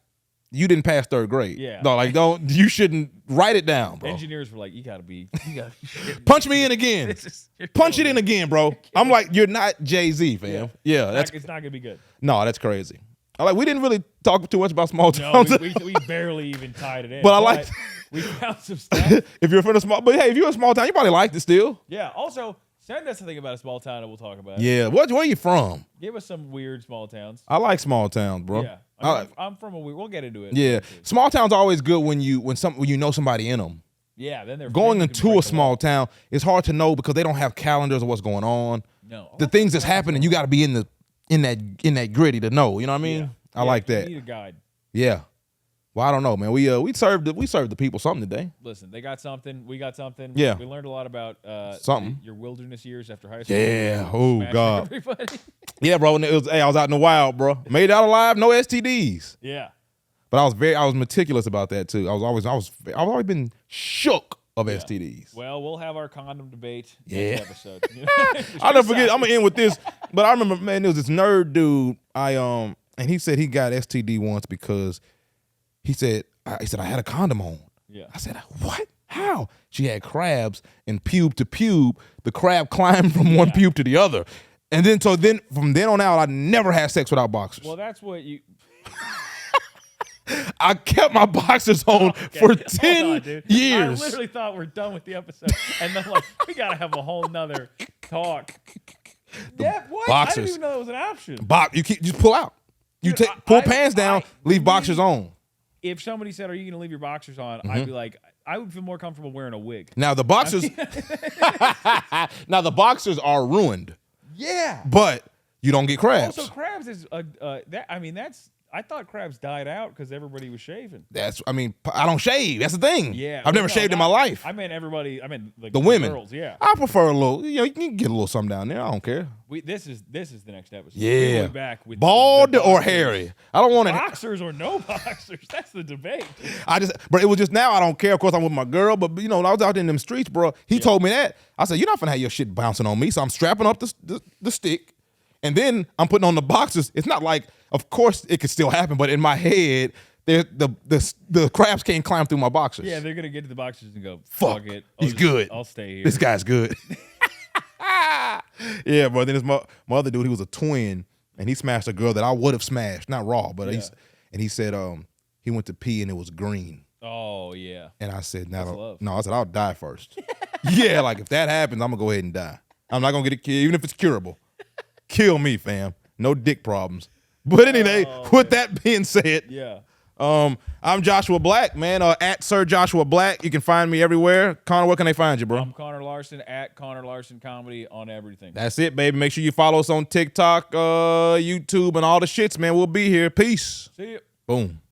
you didn't pass third grade. Yeah. No, like you shouldn't write it down, bro. Engineers were like, you gotta be punch me in again. Punch it in again, bro. I'm like, you're not Jay-Z, fam. Yeah, it's not gonna be good. No, that's crazy. We didn't really talk too much about small towns. No, we barely even tied it in. But I like we found some stuff. If you're from a small, but hey, if you're in a small town, you probably liked it still. Yeah. Also, send us something about a small town and we'll talk about it. Yeah. Where are you from? Give us some weird small towns. I like small towns, bro. Yeah. I'm from a weird. We'll get into it. Yeah. Small towns are always good when you know somebody in them. Yeah. Then they're going into a small town. It's hard to know because they don't have calendars of what's going on. No. The things that's happening, you got to be in that gritty to know. You know what I mean? Yeah. I like that. You need a guide. Yeah. Well, I don't know, man. We served the people something today. Listen, they got something. We got something. Yeah. We learned a lot about something. Your wilderness years after high school. Yeah. Oh God. Everybody. Yeah, bro. I was out in the wild, bro. Made it out alive. No STDs. Yeah. But I was meticulous about that too. I've always been shook of STDs. Well, we'll have our condom debate next episode. I'll never forget. I'm gonna end with this. But I remember, man, there was this nerd dude. And he said he got STD once because he said I had a condom on. Yeah. I said, what? How? She had crabs, and pube to pube, the crab climbed from one pube to the other. And then from then on out, I never had sex without boxers. Well, that's what you. I kept my boxers on for 10 years. I literally thought we're done with the episode, and then we gotta have a whole nother talk. What? Boxers. I didn't even know it was an option. You just pull out. You pull pants down, leave boxers on. If somebody said, "Are you gonna leave your boxers on?" I'd be like, I would feel more comfortable wearing a wig. Now the boxers, are ruined. Yeah, but you don't get crabs. Also, crabs is I thought crabs died out because everybody was shaving. I don't shave. That's the thing. Yeah, I've never shaved in my life. I meant everybody. I meant the women. Girls. Yeah, I prefer a little. You can get a little something down there. I don't care. This is the next episode. Yeah, we're back with bald or hairy. I don't want boxers or no boxers. That's the debate. But it was just now. I don't care. Of course, I'm with my girl. But when I was out in them streets, bro. He told me that. I said, "You're not gonna have your shit bouncing on me." So I'm strapping up the stick. And then I'm putting on the boxers. It's not like, of course, it could still happen, but in my head, the crabs can't climb through my boxers. Yeah, they're gonna get to the boxers and go, fuck it. He's good. I'll stay here. This guy's good. Yeah, bro. Then my other dude, he was a twin, and he smashed a girl that I would have smashed, not raw, but he said he went to pee and it was green. Oh yeah. And I said, no, I said I'll die first. Yeah, like if that happens, I'm gonna go ahead and die. I'm not gonna get it killed, even if it's curable. Kill me, fam. No dick problems. But anyway, with that being said, I'm Joshua Black, man. At Sir Joshua Black. You can find me everywhere. Connor, where can they find you, bro? I'm Connor Larsen at Connor Larsen Comedy on everything. That's it, baby. Make sure you follow us on TikTok, YouTube, and all the shits, man. We'll be here. Peace. See you. Boom.